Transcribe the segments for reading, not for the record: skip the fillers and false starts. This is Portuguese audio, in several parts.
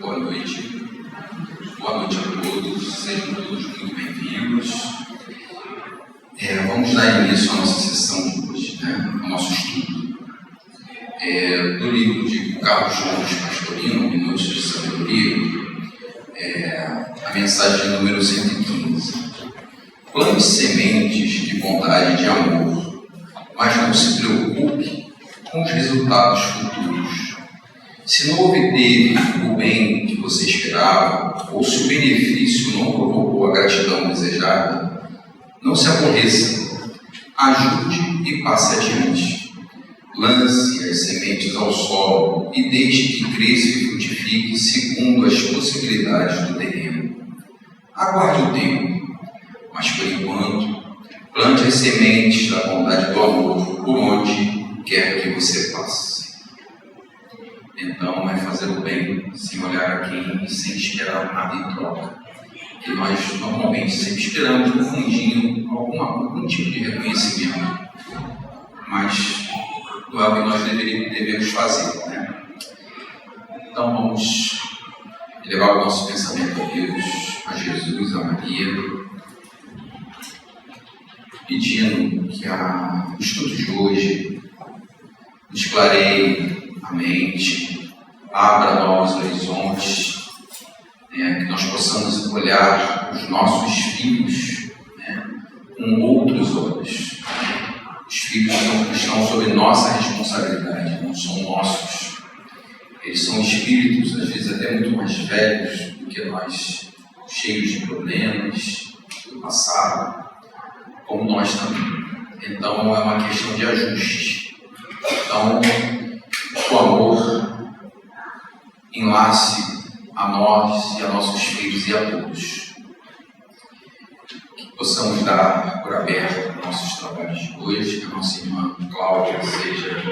Boa noite. Boa noite a todos. Sejam todos muito bem-vindos. Vamos dar início à nossa sessão de hoje, ao nosso estudo. Do livro de Carlos Gomes Pastorino, Minutos de Sabedoria, a mensagem número 115. Plante sementes de bondade e de amor, mas não se preocupe com os resultados futuros. Se não obteve o bem que você esperava, ou se o benefício não provocou a gratidão desejada, não se aborreça, ajude e passe adiante. Lance as sementes ao solo e deixe que cresça e frutifique segundo as possibilidades do terreno. Aguarde o tempo, mas por enquanto, plante as sementes da bondade do amor por onde quer que você passe. Então, é fazer o bem sem olhar a quem e sem esperar nada em troca. Que nós normalmente sempre esperamos no fundinho algum tipo de reconhecimento. Mas não é o que nós devemos fazer, Então, vamos elevar o nosso pensamento a Deus, a Jesus, a Maria, pedindo que o estudo de hoje nos clareie a mente, abra novos horizontes, que nós possamos olhar os nossos filhos com outros olhos. Os filhos estão sob nossa responsabilidade, não são nossos. Eles são espíritos, às vezes até muito mais velhos do que nós, cheios de problemas do passado, como nós também. Então é uma questão de ajuste. Então, o amor enlace a nós e a nossos filhos e a todos. Que possamos dar por aberto nossos trabalhos de hoje, que a nossa irmã Cláudia seja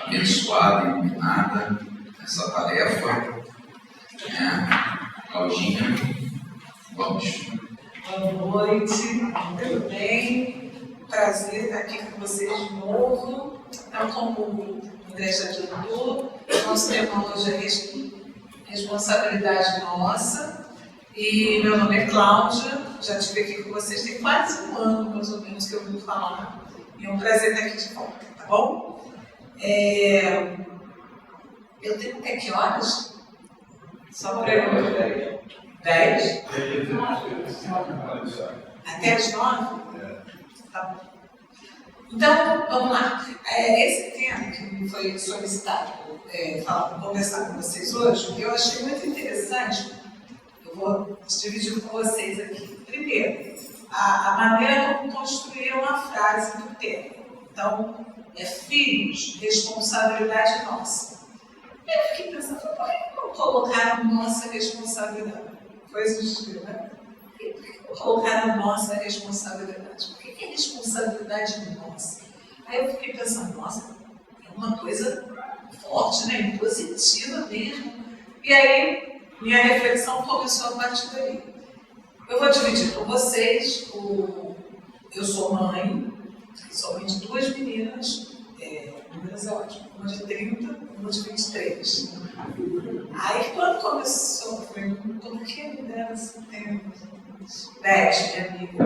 abençoada e iluminada nessa tarefa. Claudinha, vamos. Boa noite, tudo bem? Prazer estar aqui com vocês de novo. Então, como o André já adiantou, nosso tema hoje é responsabilidade nossa. E meu nome é Cláudia, já estive aqui com vocês tem quase um ano, mais ou menos, que eu vim falar. E é um prazer estar aqui de volta, tá bom? Eu tenho até que horas? Só para eu... 10? Até as 9? Tá bom. Então, vamos lá. Esse tema que me foi solicitado conversar com vocês hoje, eu achei muito interessante. Eu vou dividir com vocês aqui. Primeiro, a maneira como construíram a frase do tema. Então, filhos, responsabilidade nossa. Eu fiquei pensando, por que não colocaram nossa responsabilidade? Coisas, né? Por que não colocaram nossa responsabilidade? Por que é responsabilidade nossa? Aí eu fiquei pensando, nossa, é uma coisa forte, positiva mesmo. E aí, minha reflexão começou a partir daí. Eu vou dividir com vocês, eu sou mãe de duas meninas, meninas é ótimo, uma de 30, uma de 23. Aí quando começou, eu falei, por que me deram esse tempo? Beth, minha amiga,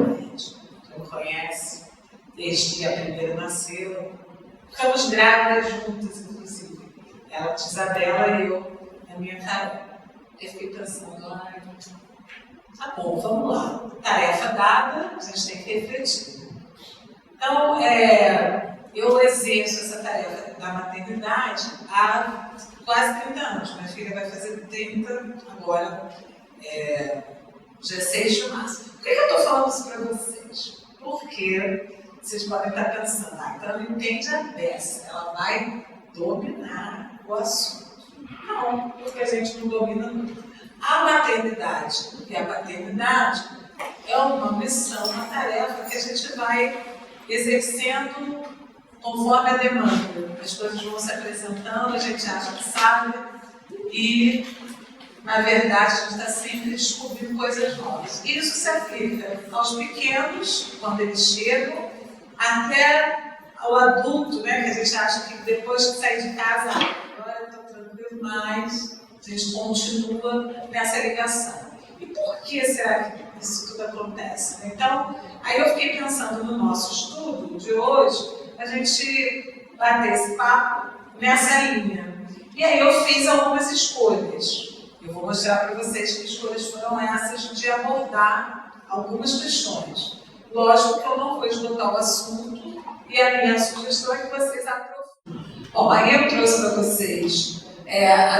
não conhece, desde que a primeira nasceu. Ficamos grávidas juntas, inclusive. Ela de Isabela e eu, a minha Carol. Eu fiquei pensando, tá bom, vamos lá. Tarefa dada, a gente tem que refletir. Então, eu exerço essa tarefa da maternidade há quase 30 anos. Minha filha vai fazer 30 agora, dia 6 de março. Por que eu estou falando isso para vocês? Porque vocês podem estar pensando, então ela entende a beça, ela vai dominar o assunto. Não, porque a gente não domina muito. A maternidade e a paternidade é uma missão, uma tarefa que a gente vai exercendo conforme a demanda. As coisas vão se apresentando, a gente acha que sabe e, na verdade, a gente está sempre descobrindo coisas novas. Isso se aplica aos pequenos, quando eles chegam, até ao adulto, que a gente acha que depois que sair de casa, agora eu estou tranquilo mais, A gente continua nessa ligação. E por que será que isso tudo acontece? Então, aí eu fiquei pensando no nosso estudo de hoje, a gente bater esse papo nessa linha. E aí eu fiz algumas escolhas. Eu vou mostrar para vocês que escolhas foram essas de abordar algumas questões. Lógico que eu não vou esgotar o assunto e a minha sugestão é que vocês aprofundem. Bom, aí eu trouxe para vocês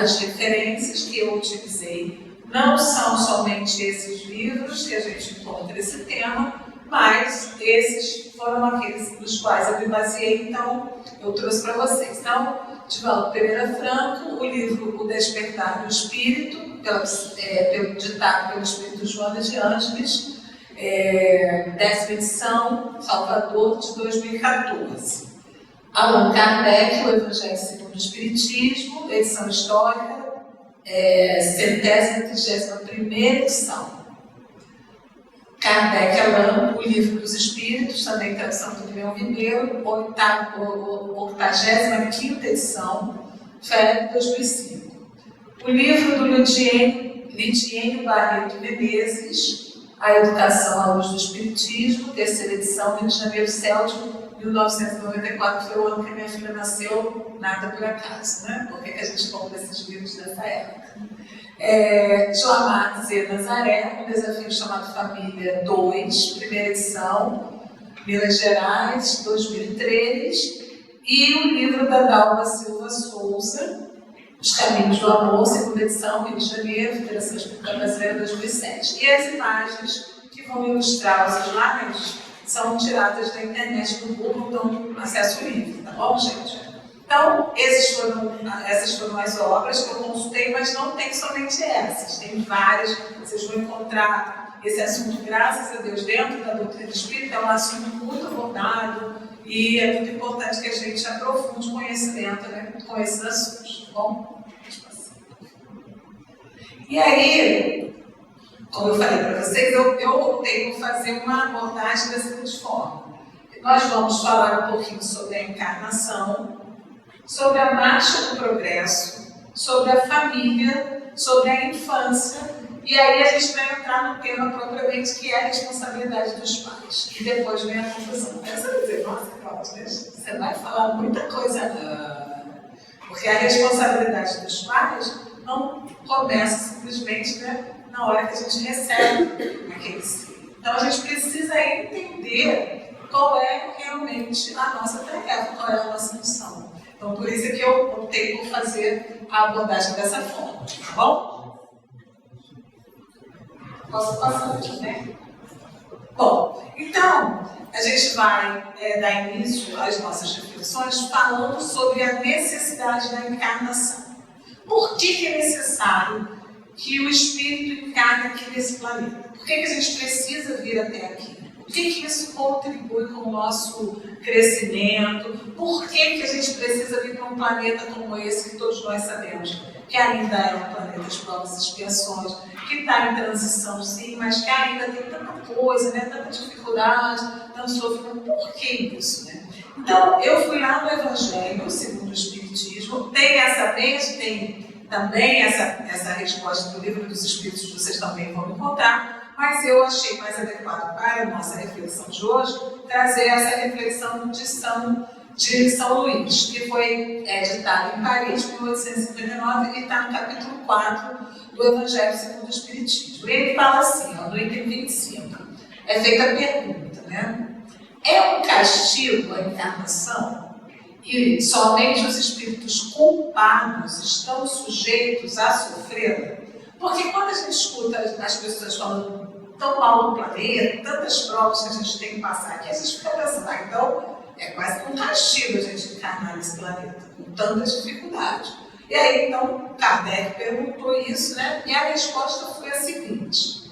as referências que eu utilizei. Não são somente esses livros que a gente encontra esse tema, mas esses foram aqueles dos quais eu me baseei, então eu trouxe para vocês. Então, Divaldo Pereira Franco, o livro O Despertar do Espírito, ditado pelo Espírito Joana de Ângeles, 10ª edição, Salvador, de 2014. Allan Kardec, O Evangelho segundo o Espiritismo, edição histórica, 131ª edição. Kardec Allan, O Livro dos Espíritos, também tradução do Leão Ribeiro, 85ª edição, FEB 2005. O livro do Lidiene Barreto Menezes, A Educação à Luz do Espiritismo, 3ª edição, Rio de Janeiro, Celso, 1994, foi o ano que minha filha nasceu, nada por acaso, né? Por que a gente compra esses livros nessa época? Joamar Zé Nazaré, Um Desafio Chamado Família 2, 1ª edição, Minas Gerais, 2003, e o livro da Dalva Silva Souza, Os Caminhos do Amor, 2ª edição, Rio de Janeiro, Federação Espírita Brasileira, 2007. E as imagens que vão ilustrar os slides são tiradas da internet do Google, dão acesso livre, tá bom, gente? Então, essas foram as obras que eu consultei, mas não tem somente essas, tem várias. Vocês vão encontrar esse assunto, graças a Deus, dentro da doutrina espírita, é um assunto muito abordado e é muito importante que a gente aprofunde o conhecimento, né, com esses assuntos, tá bom? E aí, como eu falei para vocês, eu optei por fazer uma abordagem da seguinte forma. Nós vamos falar um pouquinho sobre a encarnação, sobre a marcha do progresso, sobre a família, sobre a infância, e aí a gente vai entrar no tema propriamente que é a responsabilidade dos pais. E depois vem a conclusão. Aí você vai dizer, nossa, Cláudia, você vai falar muita coisa, porque a responsabilidade dos pais não começa simplesmente, né, na hora que a gente recebe aquele ser. Então a gente precisa entender qual é realmente a nossa tarefa, qual é a nossa missão. Então por isso é que eu optei por fazer a abordagem dessa forma, tá bom? Posso passar aqui, né? Bom, então a gente vai dar início às nossas reflexões falando sobre a necessidade da encarnação. Por que é necessário que o espírito encarne aqui nesse planeta? Por que a gente precisa vir até aqui? O que isso contribui com o nosso crescimento? Por que a gente precisa vir para um planeta como esse, que todos nós sabemos que ainda é um planeta de provas e expiações, que está em transição sim, mas que ainda tem tanta coisa, né? Tanta dificuldade, tanto sofrimento? Por que isso, né? Então, eu fui lá no Evangelho segundo o Espiritismo, tem essa base, tem também essa resposta do Livro dos Espíritos, que vocês também vão encontrar, mas eu achei mais adequado para a nossa reflexão de hoje trazer essa reflexão de São Luís, que foi editado em Paris, em 1859, e está no capítulo 4 do Evangelho segundo o Espiritismo. Ele fala assim, no item 25, é feita a pergunta, né? É um castigo a encarnação? E somente os espíritos culpados estão sujeitos a sofrê-la? Porque quando a gente escuta as pessoas falando tão mal do planeta, tantas provas que a gente tem que passar aqui, a gente fica pensando, então é quase um castigo a gente encarnar nesse planeta, com tantas dificuldades. E aí, então, Kardec perguntou isso, né? E a resposta foi a seguinte: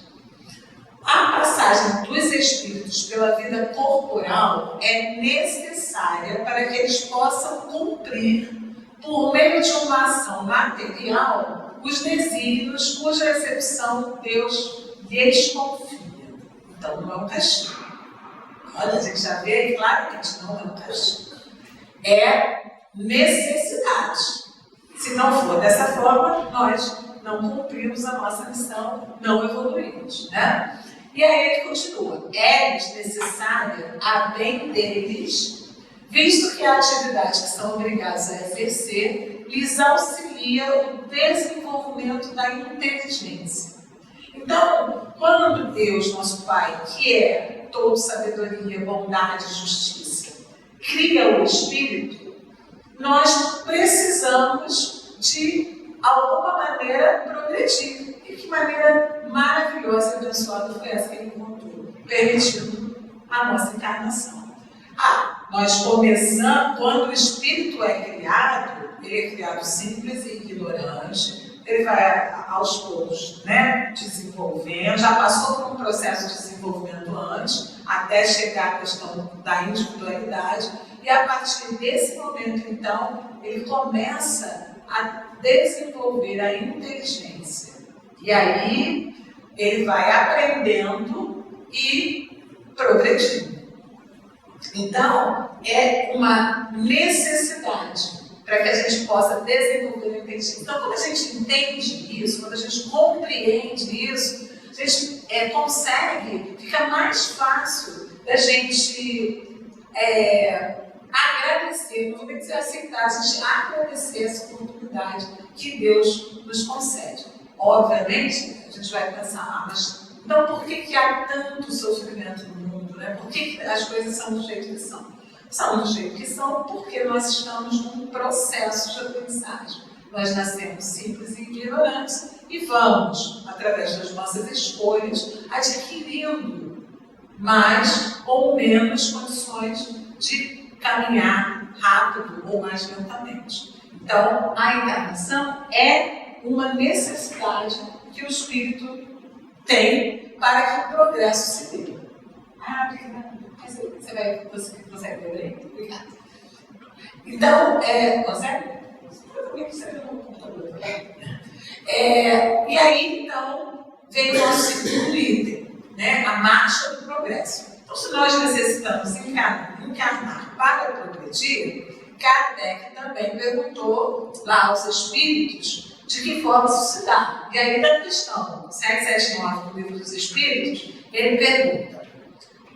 a passagem dos espíritos pela vida corporal é necessária para que eles possam cumprir, por meio de uma ação material, os desígnios cuja execução Deus lhes confia. Então, não é um castigo. Olha, a gente já vê claramente, não é um castigo. É necessidade. Se não for dessa forma, nós não cumprimos a nossa missão, não evoluímos, né? E aí ele continua: é-lhes necessária a bem deles, visto que a atividade que são obrigados a exercer lhes auxilia o desenvolvimento da inteligência. Então, quando Deus, nosso Pai, que é todo sabedoria, bondade e justiça, cria o Espírito, nós precisamos de alguma maneira progredir. E que maneira maravilhosa e abençoada foi essa que ele encontrou, permitindo a nossa encarnação. Nós começamos, quando o Espírito é criado, ele é criado simples e ignorante, ele vai aos poucos, né, desenvolvendo, já passou por um processo de desenvolvimento antes, até chegar à questão da individualidade, e a partir desse momento, então, ele começa a desenvolver a inteligência. E aí, ele vai aprendendo e progredindo. Então, é uma necessidade para que a gente possa desenvolver a inteligência. Então, quando a gente entende isso, quando a gente compreende isso, a gente consegue, fica mais fácil da gente agradecer, não vou dizer aceitar, a gente agradecer essa oportunidade que Deus nos concede. Obviamente, a gente vai pensar, mas então por que há tanto sofrimento no mundo? Né? Por que as coisas são do jeito que são? São do jeito que são porque nós estamos num processo de aprendizagem. Nós nascemos simples e ignorantes e vamos, através das nossas escolhas, adquirindo mais ou menos condições de caminhar rápido ou mais lentamente. Então, a encarnação é uma necessidade que o Espírito tem para que o progresso se dê. Obrigada. Você consegue ver bem? Obrigada. Então, consegue? Você vê no computador. E aí, então, vem o nosso segundo item, né? A marcha do progresso. Então, se nós necessitamos encarnar para progredir, Kardec também perguntou lá aos espíritos de que forma isso se dá. E aí, na questão 779 do Livro dos Espíritos, ele pergunta: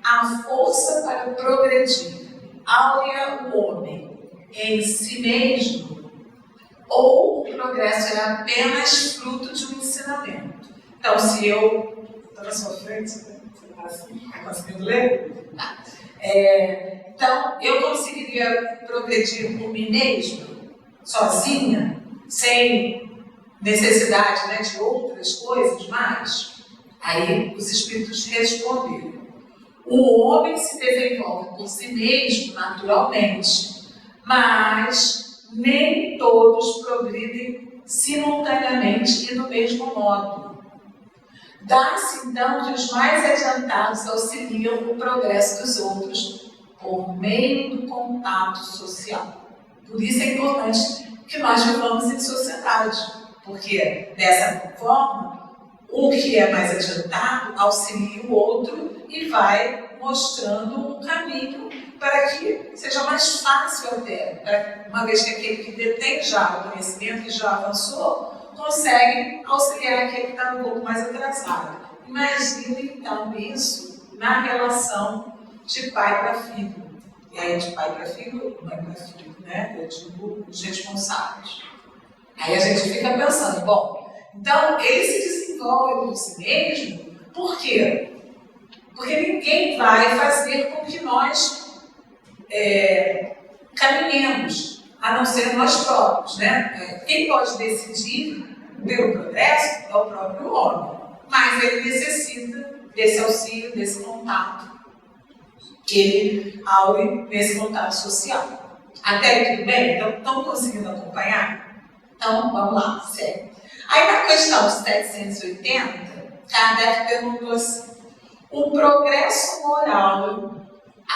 a força para progredir áurea o homem em si mesmo, ou o progresso é apenas fruto de um ensinamento? Então, se eu estou na sua frente, você está assim, está conseguindo ler? Tá. Então, eu conseguiria progredir por mim mesma, sozinha, sem necessidade, né, de outras coisas mais? Aí os espíritos responderam: o homem se desenvolve por si mesmo naturalmente, mas nem todos progridem simultaneamente e do mesmo modo. Dá-se então que os mais adiantados auxiliam o progresso dos outros por meio do contato social. Por isso é importante que nós vivamos em sociedade, porque dessa forma, o que é mais adiantado auxilia o outro e vai mostrando um caminho para que seja mais fácil até, uma vez que aquele que detém já o conhecimento e já avançou, consegue auxiliar aquele que está um pouco mais atrasado. Imagine então isso na relação de pai para filho. E aí de pai para filho, mãe para filho, né? Eu digo os responsáveis. Aí a gente fica pensando, bom, então ele se desenvolve por si mesmo, por quê? Porque ninguém vai fazer com que nós caminhemos, a não ser nós próprios, né? Quem pode decidir pelo progresso é o próprio homem, mas ele necessita desse auxílio, desse contato, que ele aure nesse contato social. Até aí tudo bem? Então, estão conseguindo acompanhar? Então, vamos lá, segue. Aí na questão 780, Kardec perguntou assim: o progresso moral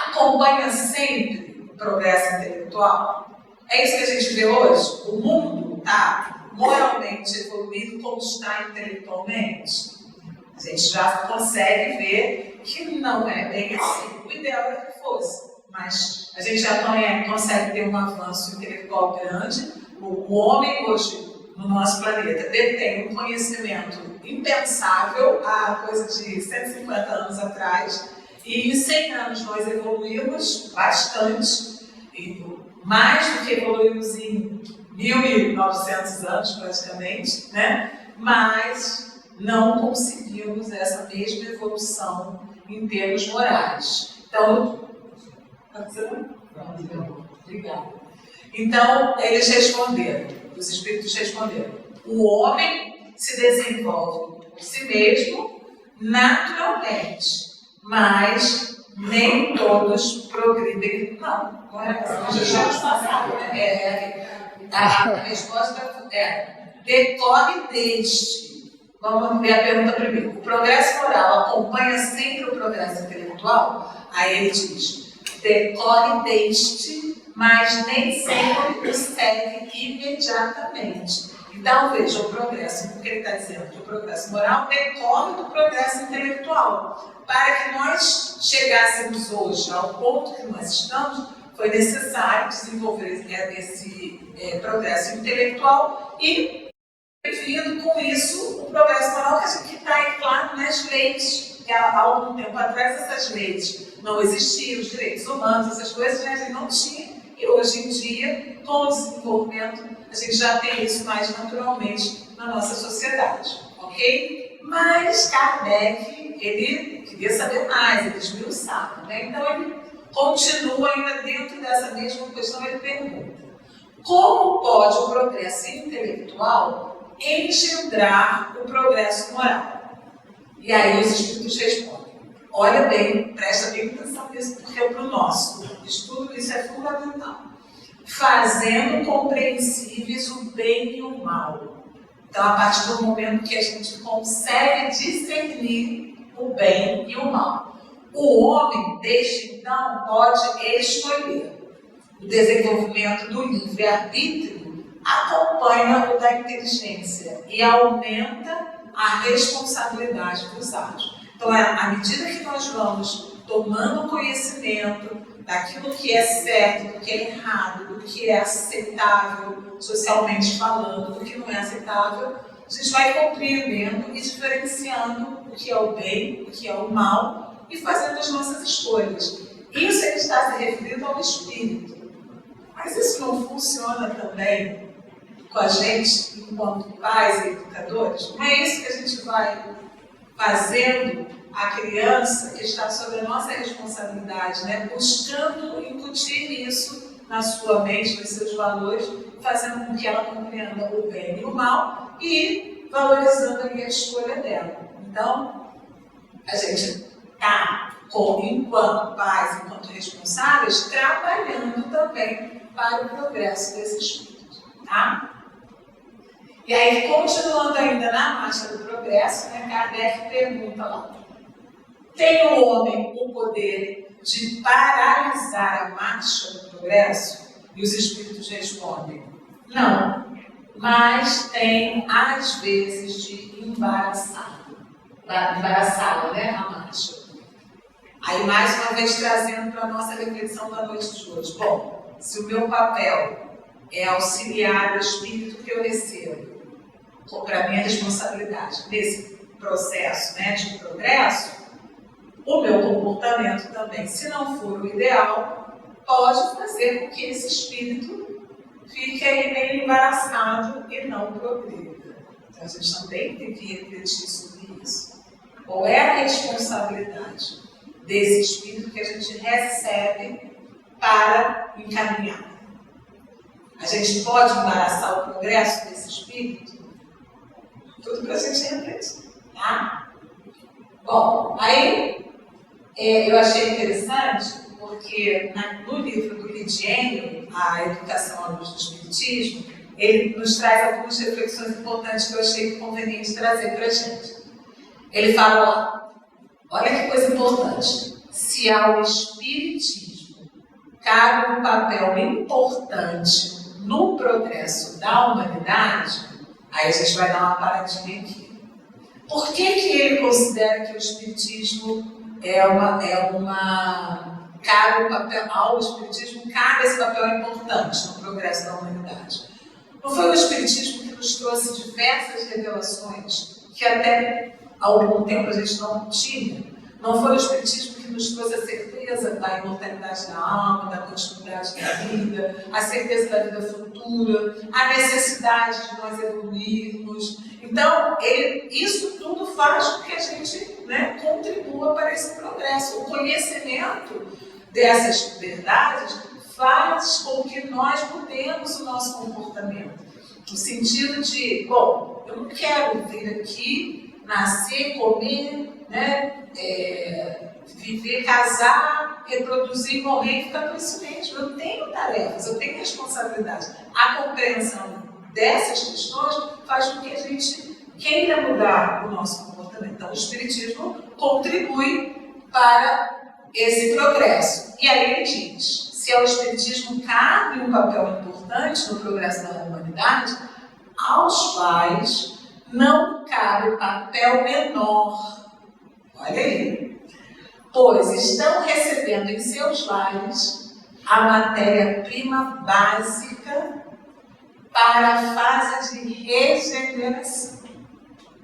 acompanha sempre o progresso intelectual? É isso que a gente vê hoje? O mundo está moralmente evoluído como está intelectualmente? A gente já consegue ver que não é bem assim. O ideal era que fosse, mas a gente já consegue ter um avanço intelectual grande. O homem hoje no nosso planeta detém um conhecimento impensável há coisa de 150 anos atrás, e em 100 anos nós evoluímos bastante, e mais do que evoluímos em 1.900 anos praticamente, né? Mas não conseguimos essa mesma evolução em termos morais. Então, obrigada. Então, eles responderam, os espíritos responderam: o homem se desenvolve por si mesmo naturalmente, mas nem todos progridem. Não é assim. Já passaram, né? A resposta decorre deste. Vamos ver a pergunta primeiro. O progresso moral acompanha sempre o progresso intelectual? Aí ele diz: decorre deste, mas nem sempre o segue imediatamente. Então, veja, o progresso, porque ele está dizendo que o progresso moral decorre do progresso intelectual. Para que nós chegássemos hoje ao ponto que nós estamos, foi necessário desenvolver esse progresso intelectual e, vindo com isso, o progresso moral que está, claro, nas leis. Que há algum tempo atrás essas leis não existiam, os direitos humanos, essas coisas, né, a gente não tinha. E hoje em dia, com o desenvolvimento, a gente já tem isso mais naturalmente na nossa sociedade, ok? Mas Kardec, ele queria saber mais, ele esmiuçava, né? Então ele continua ainda dentro dessa mesma questão, ele pergunta: como pode o progresso intelectual engendrar o progresso moral? E aí os espíritos respondem: olha bem, presta bem atenção nisso, porque para o nosso estudo isso é fundamental. Fazendo compreensíveis o bem e o mal. Então, a partir do momento que a gente consegue discernir o bem e o mal, o homem, desde então, pode escolher. O desenvolvimento do livre-arbítrio acompanha o da inteligência e aumenta a responsabilidade dos atos. Então, à medida que nós vamos tomando conhecimento daquilo que é certo, do que é errado, do que é aceitável socialmente falando, do que não é aceitável, a gente vai compreendendo e diferenciando o que é o bem, o que é o mal e fazendo as nossas escolhas. Isso ele está se referindo ao espírito. Mas isso não funciona também com a gente, enquanto pais e educadores? Não é isso que a gente vai fazendo a criança que está sob a nossa responsabilidade, né? Buscando incutir isso na sua mente, nos seus valores, fazendo com que ela compreenda o bem e o mal e valorizando ali a escolha dela. Então, a gente está, enquanto pais, enquanto responsáveis, trabalhando também para o progresso desse espírito, tá? E aí, continuando ainda na marcha do progresso, né, Kardec pergunta lá: tem o homem o poder de paralisar a marcha do progresso? E os espíritos respondem: não, mas tem, às vezes, de embaraçá-la, né, a marcha. Aí, mais uma vez, trazendo para a nossa reflexão da noite de hoje. Bom, se o meu papel é auxiliar o espírito que eu recebo para a minha responsabilidade nesse processo, né, de progresso, o meu comportamento também, se não for o ideal, pode fazer com que esse espírito fique aí meio embaraçado e não progrida. Então, a gente também tem que refletir sobre isso. Qual é a responsabilidade desse espírito que a gente recebe para encaminhar? A gente pode embaraçar o progresso desse espírito? Tudo para a gente refletir, tá? Bom, aí eu achei interessante porque no livro do Lidiênio, A Educação à Luz do Espiritismo, ele nos traz algumas reflexões importantes que eu achei conveniente trazer para a gente. Ele fala lá, olha que coisa importante: se ao Espiritismo cabe um papel importante no progresso da humanidade, aí a gente vai dar uma paradinha aqui. Por que ele considera que o Espiritismo cabe o papel, ao Espiritismo cabe esse papel importante no progresso da humanidade? Não foi o Espiritismo que nos trouxe diversas revelações que até há algum tempo a gente não tinha. Não foi o Espiritismo que nos trouxe a certeza da imortalidade da alma, da continuidade da vida, a certeza da vida futura, a necessidade de nós evoluirmos. Então, isso tudo faz com que a gente, né, contribua para esse progresso. O conhecimento dessas verdades faz com que nós mudemos o nosso comportamento. No sentido de, bom, eu não quero vir aqui, nascer, comer, né, viver, casar, reproduzir, morrer e ficar por isso mesmo. Eu tenho tarefas, eu tenho responsabilidades. A compreensão dessas questões faz com que a gente queira mudar o nosso comportamento. Então, o Espiritismo contribui para esse progresso. E aí ele diz, se ao Espiritismo cabe um papel importante no progresso da humanidade, aos pais não cabe papel menor. Olha aí. Pois estão recebendo em seus lares a matéria-prima básica para a fase de regeneração.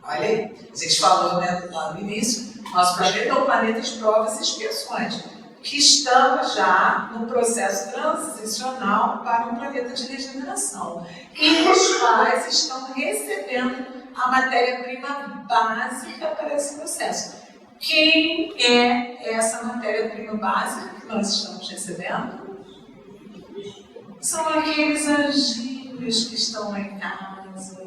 Olha aí. A gente falou, né, lá no início, nosso planeta é um planeta de provas e expiações, que estamos já no processo transicional para um planeta de regeneração. E os pais estão recebendo a matéria-prima básica para esse processo. Quem é essa matéria-prima básica que nós estamos recebendo? São aqueles anjinhos que estão lá em casa,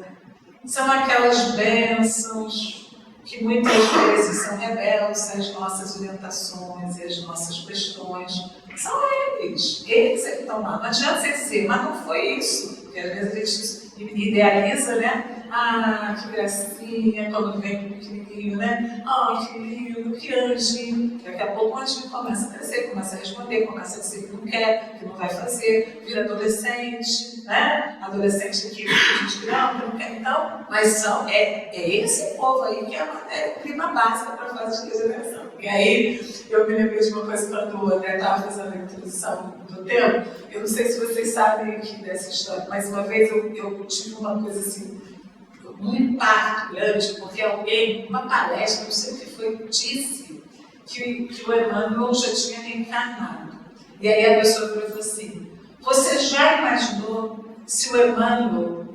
são aquelas bênçãos que muitas vezes são rebeldes às nossas orientações e às nossas questões. São eles é que estão lá. Não adianta você dizer, mas não foi isso. Porque às vezes a gente idealiza, né? Ah, que gracinha, quando vem o pequenininho, né? Ah, que lindo, que anjinho. Daqui a pouco o anjinho começa a crescer, começa a responder, começa a dizer que não quer, que não vai fazer, vira adolescente, né? Adolescente que a gente não quer. Então, mas é esse povo aí que é a matéria-prima básica para a fase de regeneração. E aí, eu me lembrei de uma coisa quando o André estava fazendo a introdução do tempo. Eu não sei se vocês sabem aqui dessa história, mas uma vez eu tive uma coisa assim, um impacto grande, porque alguém, uma palestra, não sei o que foi, disse que o Emmanuel já tinha reencarnado. E aí a pessoa falou assim, você já imaginou se o Emmanuel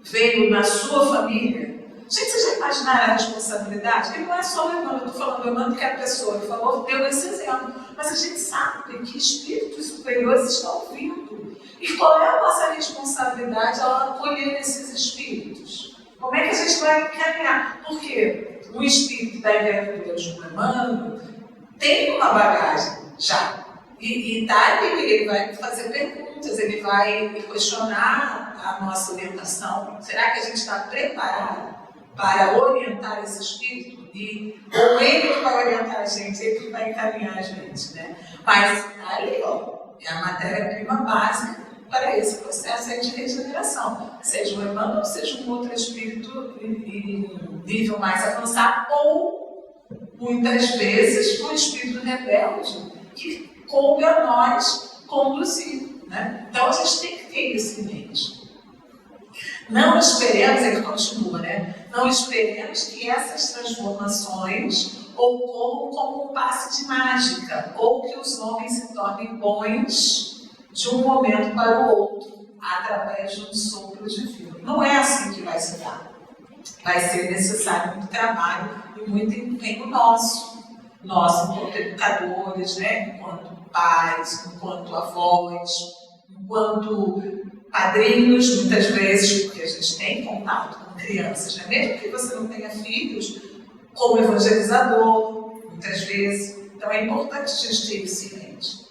veio na sua família? Gente, vocês já imaginaram a responsabilidade? Porque não é só o Emmanuel, eu estou falando do Emmanuel que é a pessoa que falou, deu esse exemplo. Mas a gente sabe que espíritos superiores estão vindo. E qual é a nossa responsabilidade ao acolher esses espíritos? Como é que a gente vai encaminhar? Porque o espírito da envergadura de um Emmanuel tem uma bagagem já. E está ali, ele vai fazer perguntas, ele vai questionar a nossa orientação. Será que a gente está preparado para orientar esse espírito? Ou ele que vai orientar a gente, ele que vai encaminhar a gente, né? Mas ali, ó, é a matéria-prima básica para esse processo aí de regeneração. Seja o Emmanuel, seja um outro espírito em nível mais avançado, ou, muitas vezes, um espírito rebelde que coube a nós conduzir, né? Então, a gente tem que ter isso em mente. Não esperemos, ele continua, né? Não esperemos que essas transformações ocorram como um passe de mágica, ou que os homens se tornem bons de um momento para o outro, através de um sopro divino. Não é assim que vai se dar. Vai ser necessário muito trabalho e muito empenho nosso enquanto educadores, né? Enquanto pais, enquanto avós, enquanto padrinhos, muitas vezes, porque a gente tem contato com crianças, né? Mesmo que você não tenha filhos, como evangelizador, muitas vezes. Então é importante a gente ter isso em mente.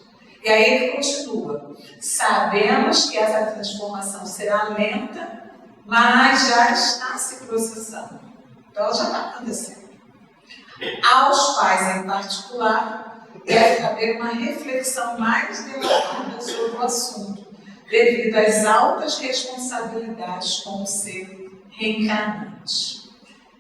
E aí ele continua. Sabemos que essa transformação será lenta, mas já está se processando. Então ela já está acontecendo. Aos pais em particular, deve haver uma reflexão mais demorada sobre o assunto, devido às altas responsabilidades com o ser reencarnante.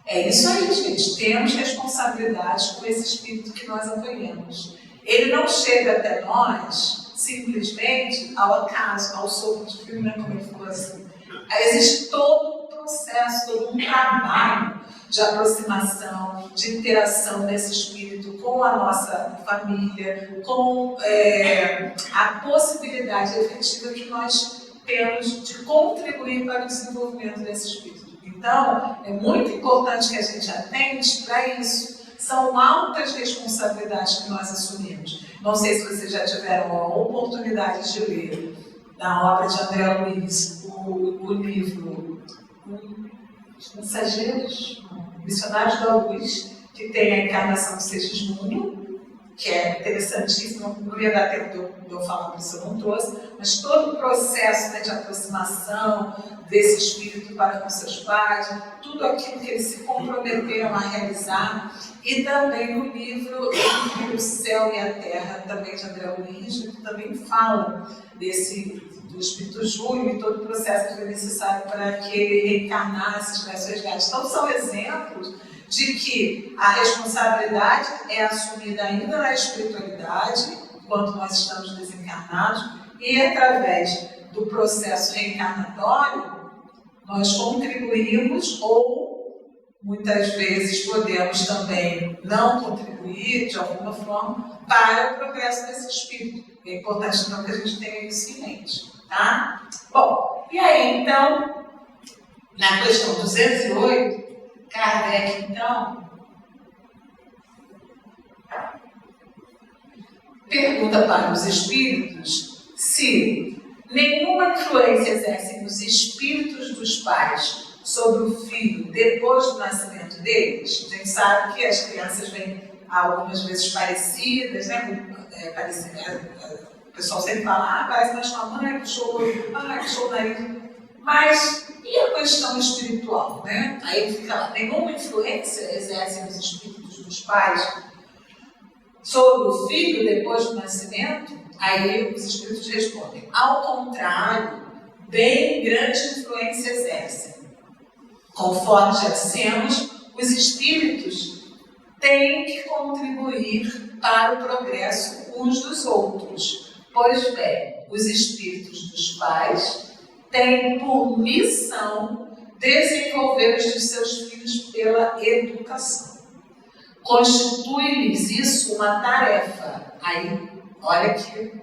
É isso aí, gente. Temos responsabilidades com esse espírito que nós acolhemos. Ele não chega até nós simplesmente ao acaso, ao sopro divino, como ele falou assim. Existe todo um processo, todo um trabalho de aproximação, de interação desse espírito com a nossa família, com a possibilidade efetiva que nós temos de contribuir para o desenvolvimento desse espírito. Então, é muito importante que a gente atente para isso. São altas responsabilidades que nós assumimos. Não sei se vocês já tiveram a oportunidade de ler, na obra de André Luiz, o livro Os Mensageiros, Missionários da Luz, que tem a encarnação do Segismundo, que é interessantíssimo, não ia dar tempo de eu falar disso, eu não trouxe, mas todo o processo, né, de aproximação desse espírito para com seus pais, tudo aquilo que eles se comprometeram a realizar, e também no livro Entre o Céu e a Terra, também de André Luiz, que também fala do espírito Júlio e todo o processo que foi necessário para que ele reencarnasse, tivesse suas gatos. Então, são exemplos de que a responsabilidade é assumida ainda na espiritualidade, enquanto nós estamos desencarnados, e através do processo reencarnatório, nós contribuímos ou muitas vezes podemos também não contribuir de alguma forma para o progresso desse espírito. É importante então que a gente tenha isso em mente, tá? Bom, e aí então, na questão 208, Kardec então pergunta para os espíritos se nenhuma influência exerce nos espíritos dos pais sobre o filho depois do nascimento deles. A gente sabe que as crianças vêm algumas vezes parecidas, né? O pessoal sempre fala, parece mais com a mãe, puxou o nariz. Mas e a questão espiritual, né? Aí fica lá, nenhuma influência exerce nos espíritos dos pais sobre o filho depois do nascimento? Aí os espíritos respondem, ao contrário, bem grande influência exercem. Conforme já dissemos, os espíritos têm que contribuir para o progresso uns dos outros. Pois bem, os espíritos dos pais têm por missão desenvolver os de seus filhos pela educação. Constitui-lhes isso uma tarefa. Aí, olha que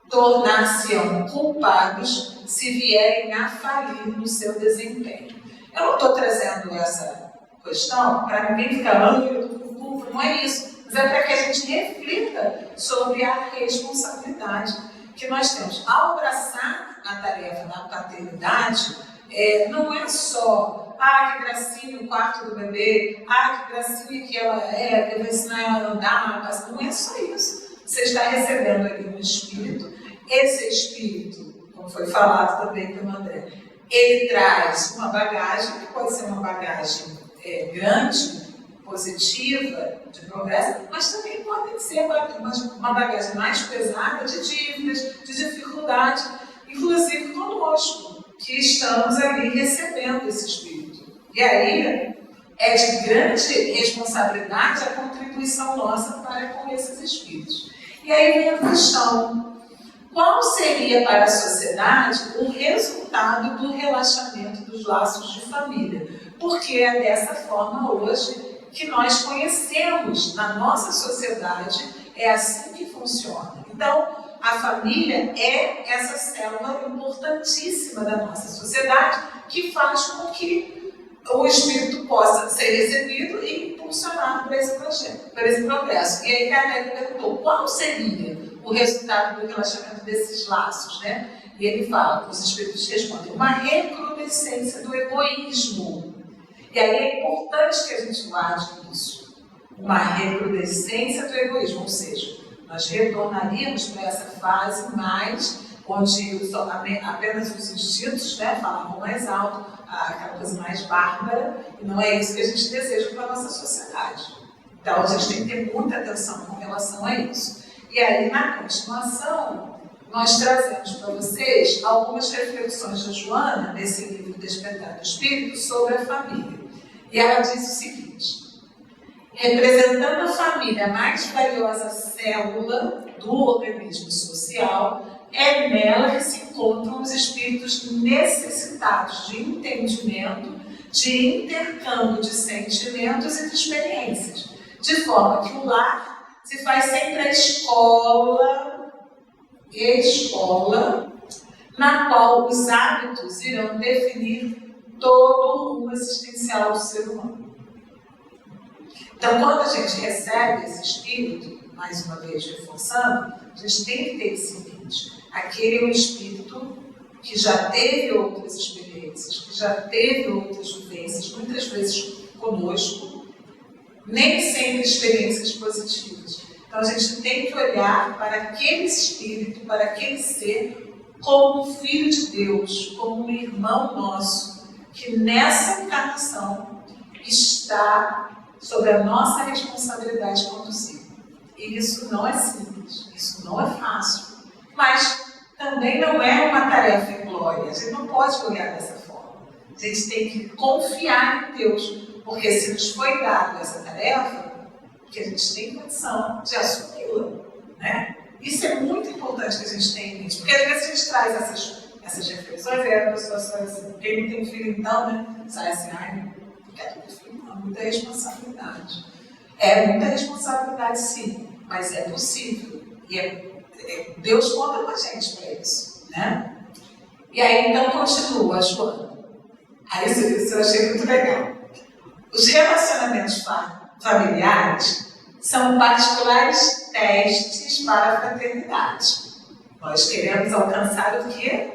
tornar-se-ão culpados se vierem a falir no seu desempenho. Eu não estou trazendo essa questão para ninguém ficar não é isso, mas é para que a gente reflita sobre a responsabilidade que nós temos. Ao abraçar a tarefa da paternidade, não é só, que gracinha o quarto do bebê, que gracinha que ela que eu vou ensinar ela a andar, não é só isso. Você está recebendo ali um espírito, esse espírito, como foi falado também pelo André, ele traz uma bagagem, que pode ser uma bagagem grande, positiva, de progresso, mas também pode ser uma bagagem mais pesada de dívidas, de dificuldade, inclusive conosco, que estamos ali recebendo esse espírito. E aí é de grande responsabilidade a contribuição nossa para com esses espíritos. E aí vem a questão: qual seria para a sociedade o resultado do relaxamento dos laços de família? Porque é dessa forma hoje que nós conhecemos na nossa sociedade, é assim que funciona. Então, a família é essa célula importantíssima da nossa sociedade que faz com que o espírito possa ser recebido e impulsionado por esse projeto, por esse progresso. E aí Kardec perguntou, qual seria o resultado do relaxamento desses laços, né? E ele fala, os espíritos respondem, uma recrudescência do egoísmo. E aí é importante que a gente guarde isso, uma recrudescência do egoísmo, ou seja, nós retornaríamos para essa fase mais onde apenas os instintos, né, falavam mais alto, aquela coisa mais bárbara, e não é isso que a gente deseja para a nossa sociedade. Então a gente tem que ter muita atenção com relação a isso. E aí, na continuação, nós trazemos para vocês algumas reflexões da Joana, nesse livro Despertar do Espírito, sobre a família. E ela diz o seguinte: representando a família, a mais valiosa célula do organismo social, é nela que se encontram os espíritos necessitados de entendimento, de intercâmbio de sentimentos e de experiências, de forma que o lar se faz sempre a escola, na qual os hábitos irão definir todo o rumo existencial do ser humano. Então, quando a gente recebe esse espírito, mais uma vez reforçando, a gente tem que ter esse seguinte: aquele é um espírito que já teve outras experiências, que já teve outras vivências, muitas vezes conosco, nem sempre experiências positivas. Então a gente tem que olhar para aquele espírito, para aquele ser, como um filho de Deus, como um irmão nosso, que nessa encarnação está sob a nossa responsabilidade conduzir. E isso não é simples, isso não é fácil, mas também não é uma tarefa inglória. A gente não pode olhar dessa forma. A gente tem que confiar em Deus, porque se nos foi dado essa tarefa, que a gente tem condição de assumi-la, né? Isso é muito importante que a gente tenha em mente, porque às vezes a gente traz essas reflexões e a pessoa sai assim, quem não tem filho então, né? Sai assim, ai, não quero ter filho não, muita responsabilidade. É muita responsabilidade sim, mas é possível. E Deus conta com a gente para isso, né? E aí então continua, Joana. Aí isso eu achei muito legal. Os relacionamentos familiares são particulares testes para a fraternidade. Nós queremos alcançar o quê?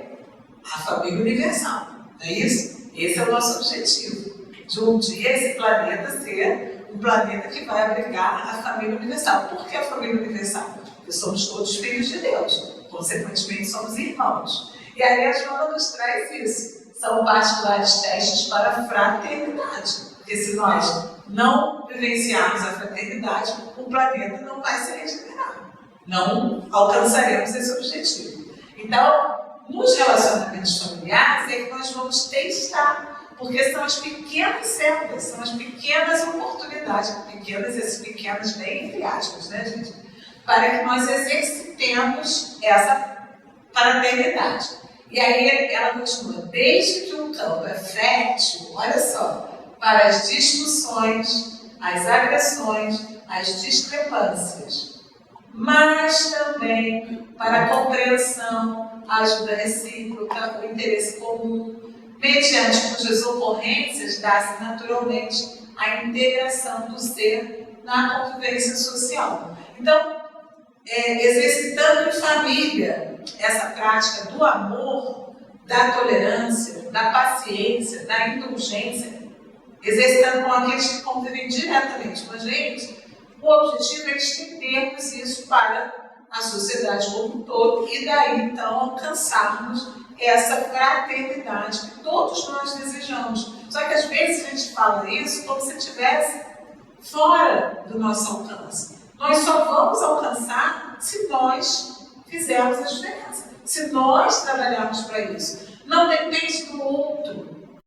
A família universal, não é isso? Esse é o nosso objetivo. De um dia esse planeta ser um planeta que vai abrigar a família universal. Por que a família universal? Porque somos todos filhos de Deus, consequentemente somos irmãos. E aí a Joana nos traz isso. São particulares testes para a fraternidade. Porque se nós não vivenciarmos a fraternidade, o planeta não vai se regenerar. Não alcançaremos esse objetivo. Então, nos relacionamentos familiares é que nós vamos testar, porque são as pequenas células, são as pequenas oportunidades, pequenas bem entre aspas, né, gente? Para que nós exercitemos essa fraternidade. E aí ela continua, desde que um campo é fértil, olha só, para as discussões, as agressões, as discrepâncias, mas também para a compreensão, a ajuda recíproca, o interesse comum, mediante cujas ocorrências dá-se naturalmente a integração do ser na convivência social. Então, exercitando em família essa prática do amor, da tolerância, da paciência, da indulgência, exercitando com aqueles que convivem diretamente com a gente, o objetivo é estendermos isso para a sociedade como um todo e daí então alcançarmos essa fraternidade que todos nós desejamos. Só que às vezes a gente fala isso como se estivesse fora do nosso alcance. Nós só vamos alcançar se nós fizermos a diferença, se nós trabalharmos para isso. Não depende do outro,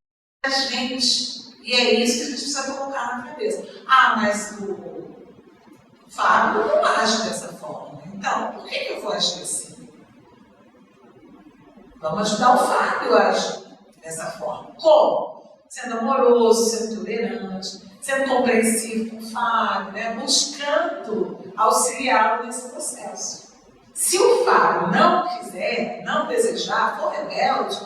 da gente. E é isso que a gente precisa colocar na cabeça. Ah, mas o Fábio não age dessa forma. Então, por que eu vou agir assim? Vamos ajudar o Fábio a agir dessa forma. Como? Sendo amoroso, sendo tolerante, sendo compreensivo com o Fábio, né? Buscando auxiliá-lo nesse processo. Se o Fábio não quiser, não desejar, for rebelde,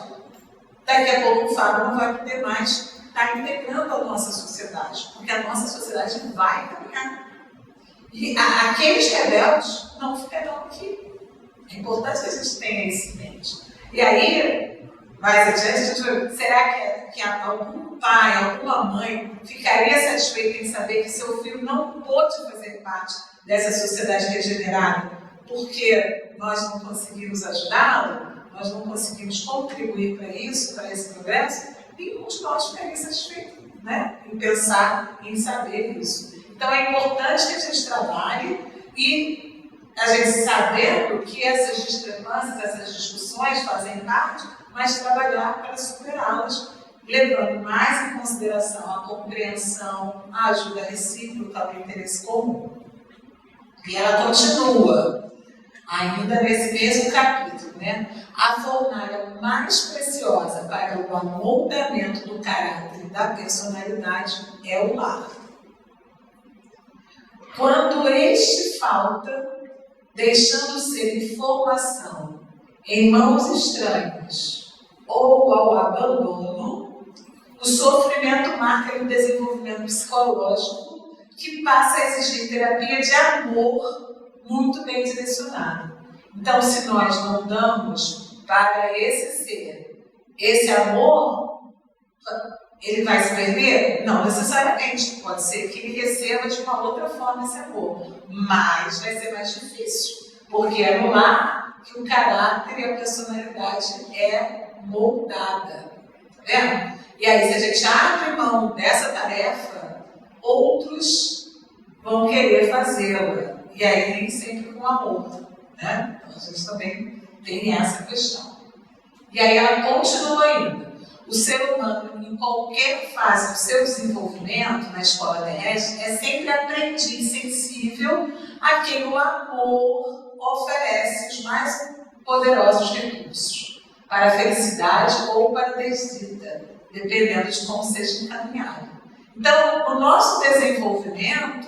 daqui a pouco o Fábio não vai poder mais estar integrando a nossa sociedade, porque a nossa sociedade vai caminhar. E aqueles rebeldes não ficarão aqui. É importante que a gente tenha isso em mente. E aí, mais adiante, será que algum pai, alguma mãe ficaria satisfeito em saber que seu filho não pôde fazer parte dessa sociedade regenerada porque nós não conseguimos ajudá-lo, nós não conseguimos contribuir para isso, para esse progresso? Nenhum de nós ficaria satisfeito, né? Em pensar, em saber isso. Então é importante que a gente trabalhe e a gente sabendo que essas discrepâncias, essas discussões fazem parte, mas trabalhar para superá-las, levando mais em consideração a compreensão, a ajuda recíproca, o interesse comum. E ela continua. Ainda nesse mesmo capítulo, né? A fornalha mais preciosa para o amoldamento do caráter e da personalidade é o lar. Quando este falta, deixando ser informação em mãos estranhas ou ao abandono, o sofrimento marca o desenvolvimento psicológico que passa a exigir terapia de amor muito bem direcionada. Então, se nós não damos para esse ser esse amor, ele vai se perder? Não necessariamente. Pode ser que ele receba de uma outra forma esse amor, mas vai ser mais difícil, porque é no lar que o caráter e a personalidade é moldada. Tá vendo? E aí, se a gente abre mão dessa tarefa, outros vão querer fazê-la. E aí, nem sempre com amor. Né? Então, a gente também tem essa questão. E aí, ela continua ainda. O ser humano, em qualquer fase do seu desenvolvimento na escola terrestre, é sempre aprendiz sensível a quem o amor oferece os mais poderosos recursos para a felicidade ou para a desdita, dependendo de como seja encaminhado. Então, o nosso desenvolvimento,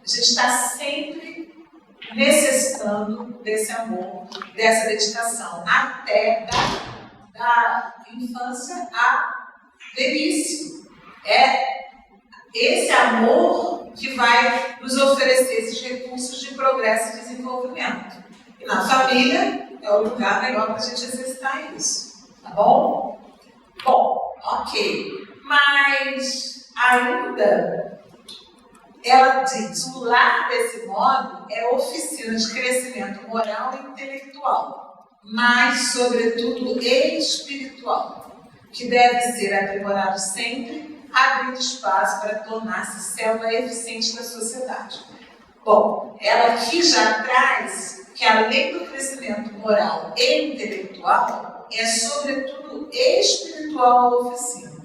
a gente está sempre necessitando desse amor, dessa dedicação, até da infância à velhice. É esse amor que vai nos oferecer esses recursos de progresso e desenvolvimento. E na família é o lugar melhor para a gente exercitar isso. Tá bom? Bom, ok. Mas ainda ela diz, o lar desse modo é oficina de crescimento moral e intelectual, mas, sobretudo, espiritual, que deve ser aprimorado sempre, abrindo espaço para tornar-se célula eficiente da sociedade. Bom, ela aqui já traz que, além do crescimento moral e intelectual, é, sobretudo, espiritual a oficina.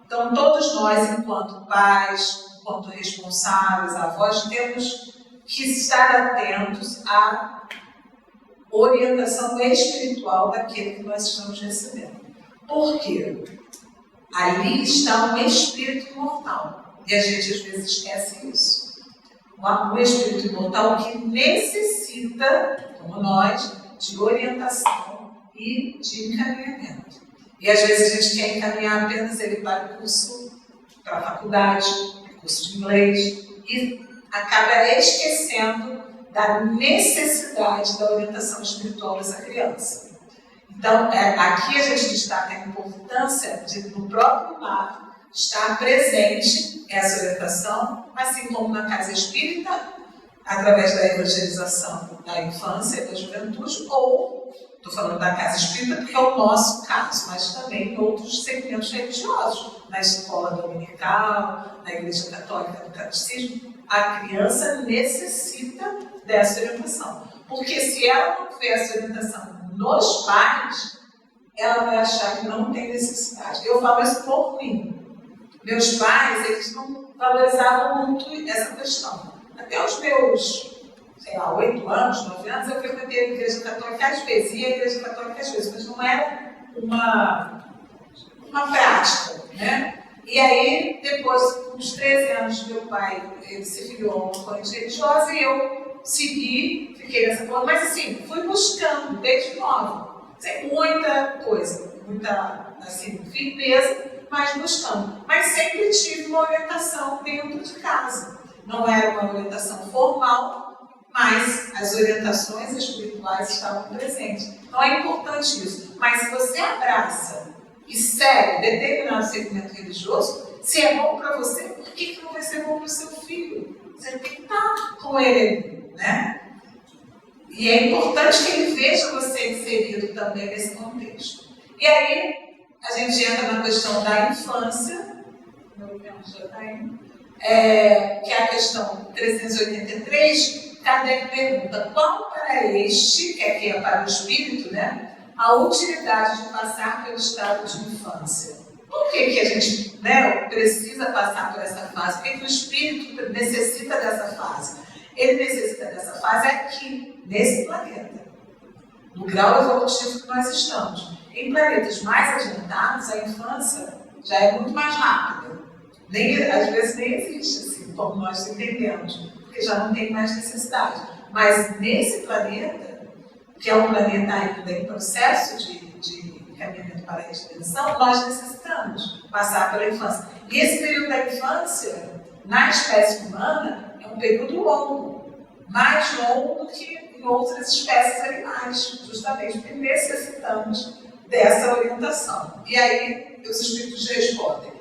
Então, todos nós, enquanto pais, enquanto responsáveis, avós, temos que estar atentos à orientação espiritual daquele que nós estamos recebendo. Por quê? Ali está um espírito imortal. E a gente às vezes esquece isso. Um espírito imortal que necessita, como nós, de orientação e de encaminhamento. E às vezes a gente quer encaminhar apenas ele para o curso, para a faculdade, curso de inglês, e acaba esquecendo da necessidade da orientação espiritual dessa criança. Então, aqui a gente destaca a importância de, no próprio lar, estar presente essa orientação, assim como na casa espírita, através da evangelização da infância e da juventude, ou, estou falando da casa espírita porque é o nosso caso, mas também em outros segmentos religiosos, na escola dominical, na igreja católica, no catecismo, a criança necessita dessa orientação. Porque se ela não tiver essa orientação nos pais, ela vai achar que não tem necessidade. Eu falo isso por mim. Meus pais, eles não valorizavam muito essa questão. Até os meus, 8 anos, 9 anos, eu frequentei a igreja católica às vezes, e a igreja católica às vezes, mas não era uma prática, né? E aí, depois, com uns 13 anos, meu pai, ele se filiou a uma corrente religiosa e eu segui, fiquei nessa forma, mas assim, fui buscando desde nova, sem muita coisa, muita, assim, firmeza, mas buscando. Mas sempre tive uma orientação dentro de casa. Não era uma orientação formal, mas as orientações espirituais estavam presentes. Então é importante isso. Mas se você abraça e segue determinado segmento religioso, se é bom para você, por que não vai ser bom para o seu filho? Você tem que estar com ele, né? E é importante que ele veja você inserido também nesse contexto. E aí, a gente entra na questão da infância, meu tempo já está indo, que é a questão 383, Kardec pergunta, qual para este, que aqui é para o espírito, né, a utilidade de passar pelo estado de infância? Por que a gente, né, precisa passar por essa fase? Por que o espírito necessita dessa fase? Ele necessita dessa fase aqui, nesse planeta, no grau evolutivo que nós estamos. Em planetas mais adiantados, a infância já é muito mais rápida. Às vezes nem existe, assim, como nós entendemos, porque já não tem mais necessidade. Mas nesse planeta, que é um planeta ainda em processo de caminhamento para a extinção, nós necessitamos passar pela infância. E esse período da infância, na espécie humana, é um período longo, mais longo do que em outras espécies animais, justamente porque necessitamos dessa orientação. E aí os espíritos respondem,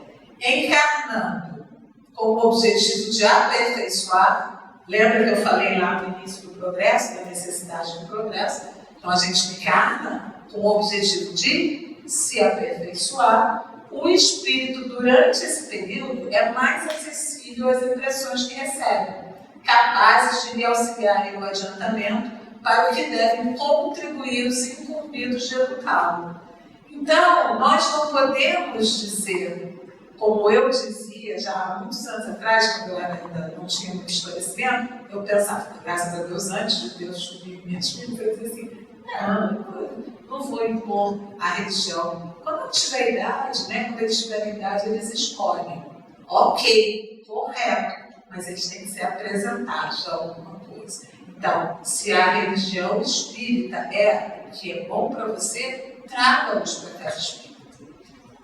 encarnando com o objetivo de aperfeiçoar. Lembra que eu falei lá no início do progresso, da necessidade do progresso? Então a gente encarna com o objetivo de se aperfeiçoar. O espírito, durante esse período, é mais acessível às impressões que recebe, capazes de lhe auxiliar no adiantamento para o que devem contribuir os incumbidos de educá-lo. Então, nós não podemos dizer, como eu dizia já há muitos anos atrás, quando eu ainda não tinha muito esclarecimento, eu pensava, graças a Deus, antes de Deus descobrir minhas filhas, eu dizia assim, não vou impor a religião. Quando eu tiver idade, né, quando eles tiverem idade, eles escolhem. Ok, correto, mas eles têm que ser apresentados a alguma coisa. Então, se a religião espírita é o que é bom para você, traga-os para a casa espírita.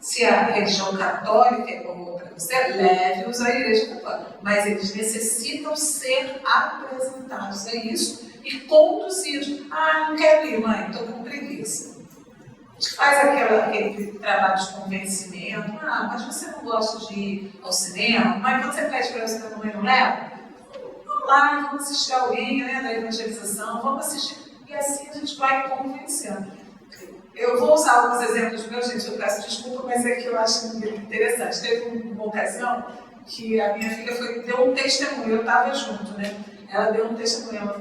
Se a religião católica é boa para você, leve-os à igreja católica. Mas eles necessitam ser apresentados a isso e conduzidos. Não quero ir, mãe, estou com preguiça. Faz aquele trabalho de convencimento. Mas você não gosta de ir ao cinema? Mas quando você pede para você, a mãe não leva? Vamos lá, vamos assistir alguém, né, da evangelização, vamos assistir. E assim a gente vai convencendo. Eu vou usar alguns exemplos meus, gente, eu peço desculpa, mas é que eu acho muito interessante. Teve uma ocasião que a minha filha deu um testemunho, eu estava junto, né? Ela deu um testemunho,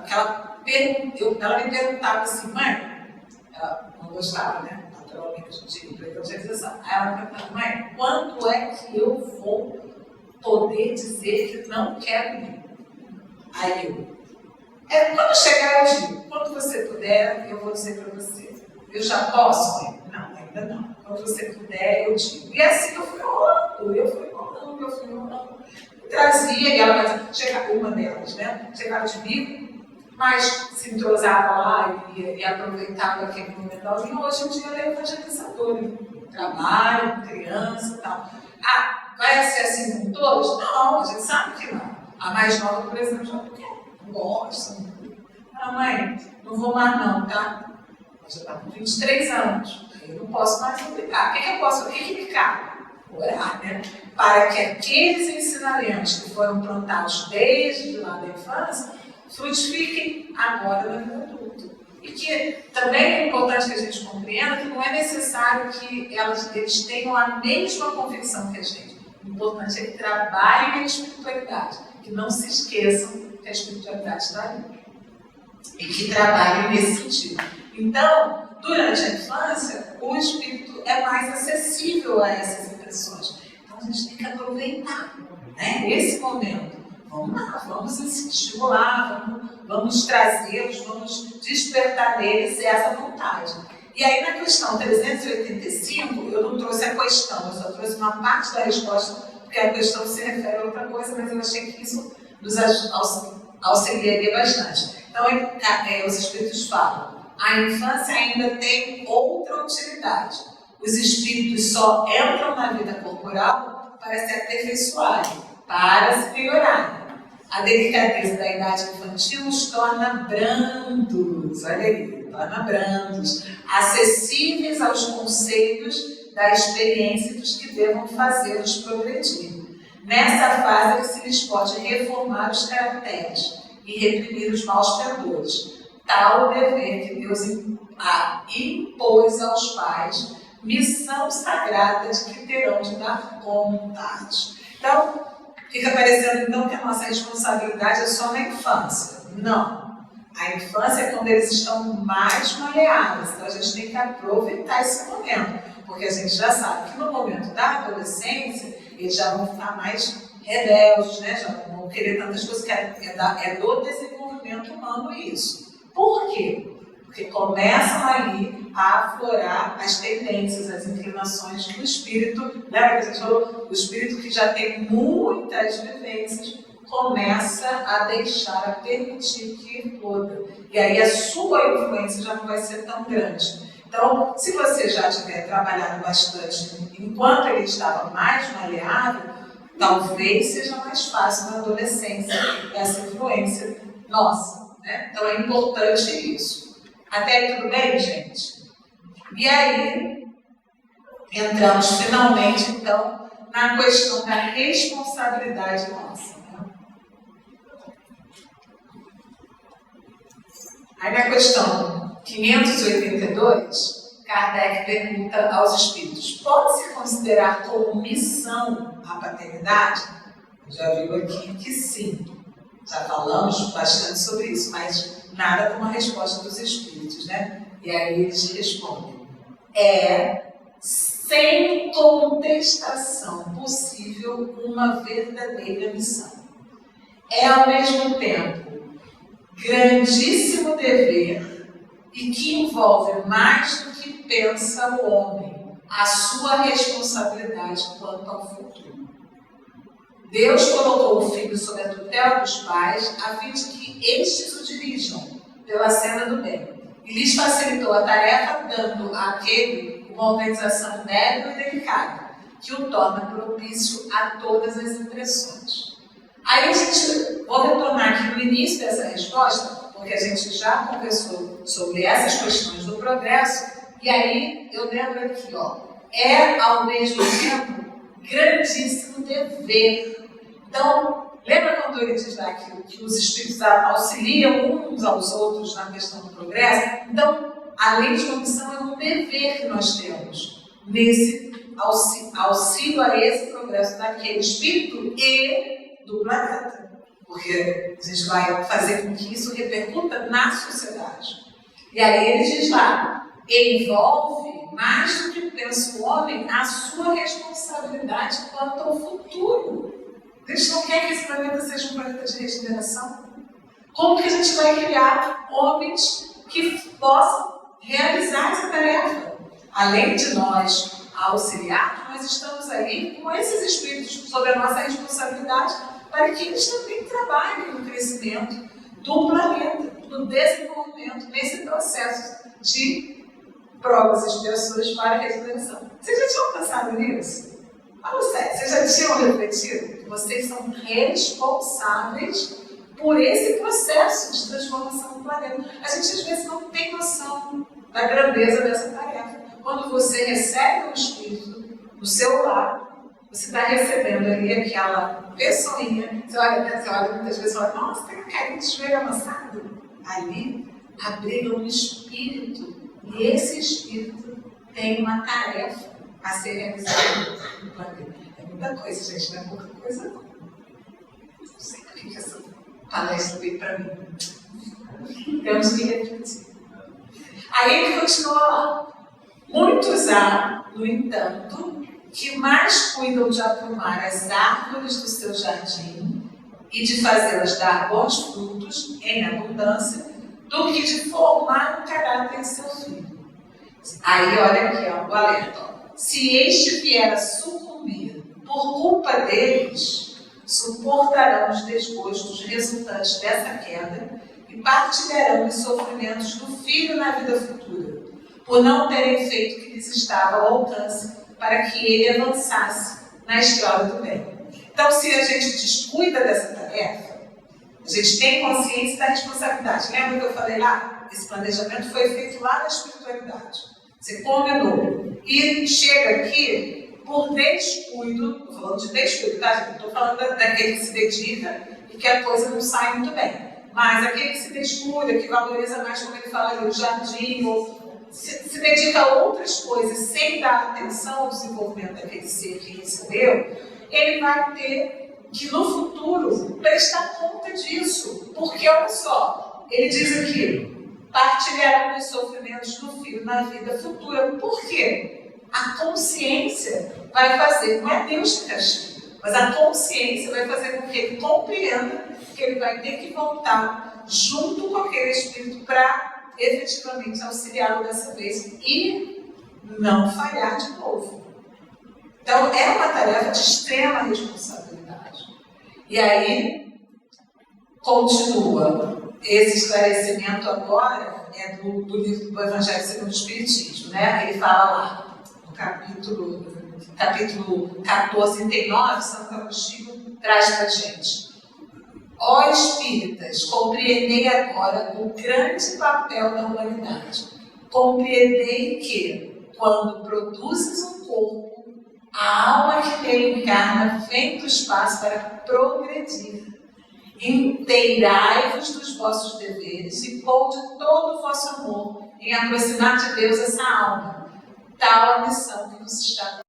que ela me perguntava assim, mãe, ela não gostava, né? Naturalmente, de evangelização. Aí ela me perguntava, mãe, quando é que eu vou poder dizer que não quero ir? Aí quando chegar eu digo, quando você puder, eu vou dizer para você. Eu já posso? Não, ainda não. Quando você puder, eu digo. E assim eu fui rolando. Trazia, e ela chegava, uma delas, né? Chegava de bico, mas se entrosava lá e aproveitava aquele momento. E hoje em dia ela é evangelizadora. Trabalho, criança e tal. Vai ser assim com todos? Não, a gente sabe que não. A mais nova, por exemplo, já não quer. Não gosta. Mãe, não vou mais não, tá? Já está com 23 anos, eu não posso mais obrigar. O que eu posso? O que me cabe? Orar, né? Para que aqueles ensinamentos que foram plantados desde lá da infância frutifiquem agora na vida adulta. E que também é importante que a gente compreenda que não é necessário que eles tenham a mesma convicção que a gente. O importante é que trabalhem na espiritualidade, que não se esqueçam que a espiritualidade está ali. E que trabalhem nesse sentido. Então, durante a infância, o espírito é mais acessível a essas impressões. Então, a gente tem que aproveitar, né, esse momento. Vamos lá, vamos estimular, vamos trazê-los, vamos despertar neles essa vontade. E aí, na questão 385, eu não trouxe a questão, eu só trouxe uma parte da resposta, porque a questão se refere a outra coisa, mas eu achei que isso nos auxiliaria bastante. Então, os espíritos falam, a infância ainda tem outra utilidade. Os espíritos só entram na vida corporal para se aperfeiçoarem, para se melhorarem. A delicadeza da idade infantil os torna brandos, olha aí, torna brandos, acessíveis aos conselhos da experiência dos que devam fazê-los progredir. Nessa fase é que se lhes pode reformar os caracteres e reprimir os maus pendores. Tal dever que Deus impôs aos pais, missão sagrada de que terão de dar vontade. Então, fica parecendo então que a nossa responsabilidade é só na infância. Não. A infância é quando eles estão mais maleáveis, então a gente tem que aproveitar esse momento, porque a gente já sabe que no momento da adolescência, eles já vão ficar mais rebeldes, né? Já não vão querer tantas coisas, que é do desenvolvimento humano isso. Por quê? Porque começam ali a aflorar as tendências, as inclinações que o espírito, lembra que a gente falou? O espírito que já tem muitas vivências, começa a deixar, a permitir que exploda. E aí a sua influência já não vai ser tão grande. Então, se você já tiver trabalhado bastante enquanto ele estava mais maleável, talvez seja mais fácil na adolescência essa influência nossa, né? Então é importante isso. Até aí tudo bem, gente? E aí, entramos finalmente, então, na questão da responsabilidade nossa. Né? Aí na questão 582, Kardec pergunta aos espíritos: pode-se considerar como missão a paternidade? Já viu aqui que sim. Já falamos bastante sobre isso, mas nada como a resposta dos espíritos, né? E aí eles respondem: é, sem contestação possível, uma verdadeira missão. É, ao mesmo tempo, grandíssimo dever e que envolve mais do que pensa o homem, a sua responsabilidade quanto ao futuro. Deus colocou o filho sob a tutela dos pais a fim de que estes o dirijam pela senda do bem e lhes facilitou a tarefa dando àquele uma organização débil e delicada que o torna propício a todas as impressões. Aí a gente, vou retornar aqui no início dessa resposta, porque a gente já conversou sobre essas questões do progresso, e aí eu lembro aqui, ó, é ao mesmo tempo grandíssimo dever. Então, lembra quando ele diz lá que os espíritos auxiliam uns aos outros na questão do progresso? Então, além de uma missão, é um dever que nós temos nesse auxílio a esse progresso daquele espírito e do planeta. Porque a gente vai fazer com que isso repercuta na sociedade. E aí ele diz lá, envolve mais do que pensa o homem a sua responsabilidade quanto ao futuro. A gente não quer que esse planeta seja um planeta de regeneração. Como que a gente vai criar homens que possam realizar essa tarefa? Além de nós auxiliar, nós estamos aí com esses espíritos sob a nossa responsabilidade para que eles também trabalhem no crescimento do planeta, no desenvolvimento, nesse processo de provas e expiações para a regeneração. Vocês já tinham pensado nisso? Fala sério, vocês já tinham refletido que vocês são responsáveis por esse processo de transformação do planeta? A gente às vezes não tem noção da grandeza dessa tarefa. Quando você recebe um espírito no seu lar, você está recebendo ali aquela pessoinha, você olha muitas vezes e fala, nossa, tem uma carinha de joelho amassado. Ali abriga um espírito, e esse espírito tem uma tarefa a ser realizada no planeta. É muita coisa, gente, não é pouca coisa não. Não sei por que essa palestra veio para mim. Temos que refletir. Aí ele continua lá. Muitos há, no entanto, que mais cuidam de aprumar as árvores do seu jardim e de fazê-las dar bons frutos em abundância, do que de formar o caráter de seu filho. Aí olha aqui, ó, o alerta. Ó. Se este vier a sucumbir por culpa deles, suportarão os desgostos resultantes dessa queda e partilharão os sofrimentos do filho na vida futura, por não terem feito o que lhes estava ao alcance para que ele avançasse na estrada do bem. Então, se a gente descuida dessa tarefa, a gente tem consciência da responsabilidade. Lembra que eu falei lá? Esse planejamento foi feito lá na espiritualidade. Você combinou. E chega aqui por descuido, estou falando de descuido, tá, gente? Estou falando daquele que se dedica e que a coisa não sai muito bem. Mas aquele que se descuida, que valoriza mais, como ele fala ali, o jardim, ou se dedica a outras coisas sem dar atenção ao desenvolvimento daquele ser que recebeu, ele vai ter que no futuro prestar conta disso. Porque, olha só, ele diz aqui, partilharão dos sofrimentos do filho na vida futura. Por quê? A consciência vai fazer, não é Deus que castiga. Mas a consciência vai fazer com que ele compreenda que ele vai ter que voltar junto com aquele espírito para efetivamente auxiliá-lo dessa vez e não falhar de novo. Então, é uma tarefa de extrema responsabilidade. E aí, continua. Esse esclarecimento agora é do livro do Evangelho segundo o Espiritismo, né? Ele fala lá, no capítulo 14, item 9, Santo Agostinho traz para a gente. Ó espíritas, compreendei agora o grande papel da humanidade. Compreendei que, quando produzes um corpo, a alma que nele encarna vem do espaço para progredir. Inteirai-vos dos vossos deveres e ponde todo o vosso amor em aproximar de Deus essa alma. Tal a missão que vos está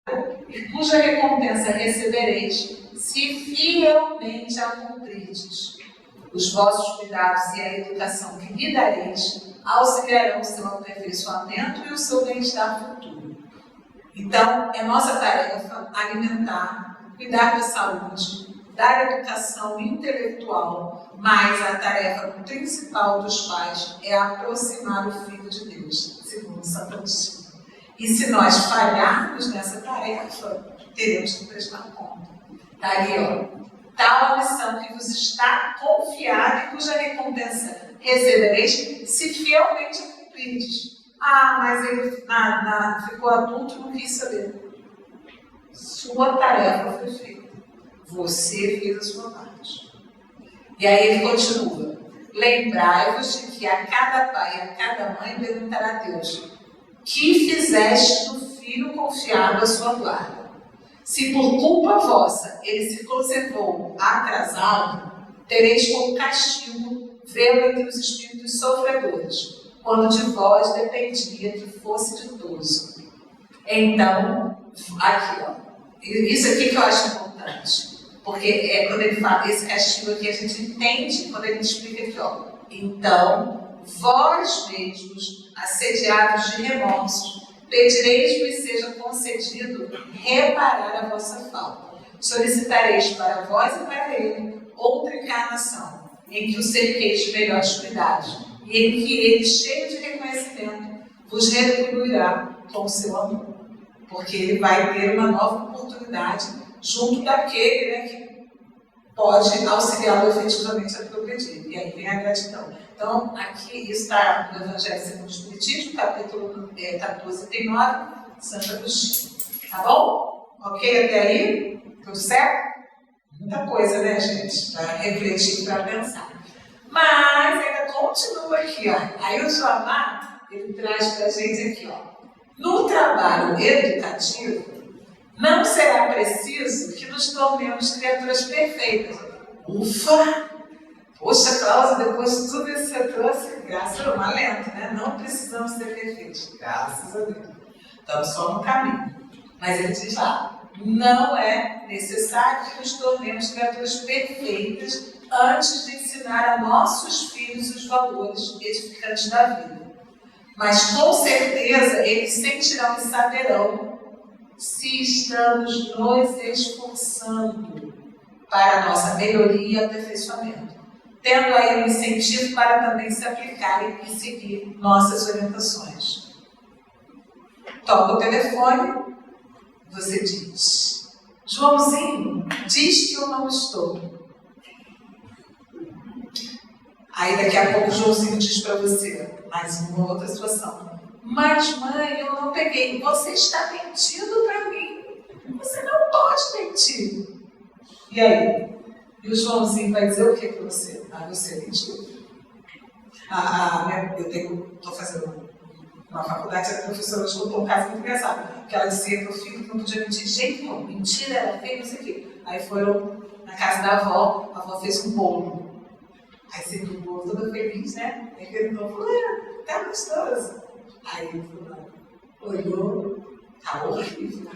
dada e cuja recompensa recebereis se fielmente a cumprirdes. Os vossos cuidados e a educação que lhe dareis auxiliarão o seu aperfeiçoamento e o seu bem-estar futuro. Então, é nossa tarefa alimentar, cuidar da saúde, dar educação intelectual, mas a tarefa principal dos pais é aproximar o Filho de Deus, segundo Santo Agostinho. E se nós falharmos nessa tarefa, teremos que prestar conta. Está ali, ó. Tal a missão que vos está confiada e cuja recompensa recebereis se fielmente cumprirdes. Ah, mas ele ficou adulto e não quis saber. Sua tarefa foi feita. Você fez a sua parte. E aí ele continua. Lembrai-vos de que a cada pai e a cada mãe perguntará a Deus: que fizeste do filho confiado à sua guarda? Se por culpa vossa ele se conservou atrasado, tereis como castigo vê-lo entre os espíritos sofredores, quando de vós dependia que fosse ditoso. Então, aqui, ó, isso aqui que eu acho importante, porque quando ele fala esse castigo aqui, a gente entende quando ele explica aqui, ó. Então, vós mesmos, assediados de remorsos, pedireis que seja concedido reparar a vossa falta. Solicitareis para vós e para ele outra encarnação, em que o cerqueis de melhores cuidados, e em que ele, cheio de reconhecimento, vos retribuirá com o seu amor. Porque ele vai ter uma nova oportunidade junto daquele, né, que pode auxiliá-lo efetivamente a progredir. E aí vem a gratidão. Então, aqui está no Evangelho segundo o Espiritismo, capítulo 14, item 9, Santo Agostinho. Tá bom? Ok até aí? Tudo certo? Muita coisa, né, gente? Para refletir, para pensar. Mas ainda continua aqui, ó. Aí o Joamar, ele traz para a gente aqui, ó. No trabalho educativo, não será preciso que nos tornemos criaturas perfeitas. Ufa! Poxa, Cláudia, depois de tudo isso que você trouxe, graças a Deus, um alento, né? Não precisamos ser perfeitos, graças a Deus. Estamos só no caminho. Mas ele diz lá, não é necessário que nos tornemos criaturas perfeitas antes de ensinar a nossos filhos os valores edificantes da vida. Mas com certeza eles sentirão e saberão se estamos nos esforçando para a nossa melhoria e aperfeiçoamento, tendo aí um incentivo para também se aplicarem e seguir nossas orientações. Toca o telefone, você diz: Joãozinho, diz que eu não estou. Aí daqui a pouco o Joãozinho diz para você, mais uma outra situação: mas mãe, eu não peguei. Você está mentindo para mim. Você não pode mentir. E aí? E o Joãozinho vai dizer o que para você? Ah, você mentiu. Eu estou fazendo uma faculdade, a professora escutou um caso muito engraçado, que ela dizia para o filho que não podia mentir de jeito nenhum. Mentira, era feio, não sei o quê. Aí foram na casa da avó, a avó fez um bolo. Aí sempre o bolo toda feliz, né? Aí perguntou, fulana, tá gostoso? Aí o fulano olhou, tá horrível.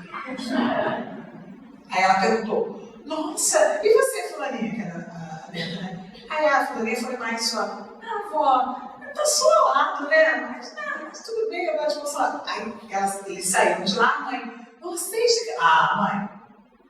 Aí ela perguntou, nossa, e você, fulaninha, que era a Benta, né? Aí a fulaninha foi mais suave. Ah, avó, eu tô suado, né? Mas tudo bem, eu gosto de suado. Aí eles saíram de lá, mãe, vocês... Ah, mãe,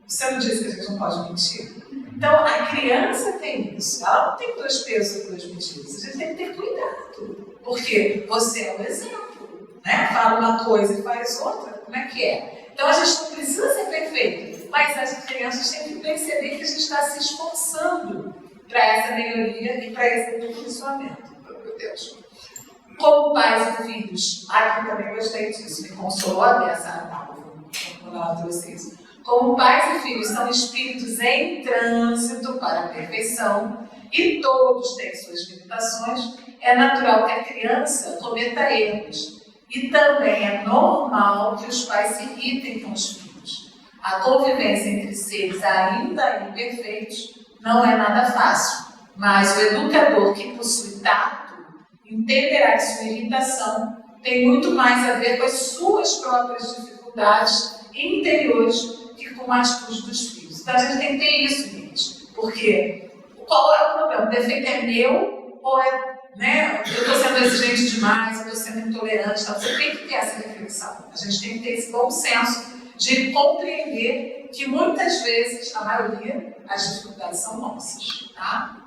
Você não disse que a gente não pode mentir? Então, a criança tem isso. Ela não tem 2 pesos e 2 medidas. A gente tem que ter cuidado. Porque você é o exemplo. Né? Fala uma coisa e faz outra. Como é que é? Então, a gente não precisa ser perfeito. Mas as crianças têm que perceber que a gente está se esforçando para essa melhoria e para esse aperfeiçoamento. Meu Deus. Como pais e filhos, aqui também gostei disso, me consolou a dessa Natal, quando ela trouxe isso. Como pais e filhos são espíritos em trânsito para a perfeição e todos têm suas limitações, é natural que a criança cometa erros. E também é normal que os pais se irritem com os filhos. A convivência entre seres ainda imperfeitos não é nada fácil, mas o educador que possui tato entenderá que sua irritação tem muito mais a ver com as suas próprias dificuldades interiores que com a atitude dos filhos. Então a gente tem que ter isso, gente. Porque qual é o problema? O defeito é meu ou é, né? Eu estou sendo exigente demais, eu estou sendo intolerante. Então você tem que ter essa reflexão. A gente tem que ter esse bom senso de compreender que muitas vezes, a maioria, as dificuldades são nossas, tá?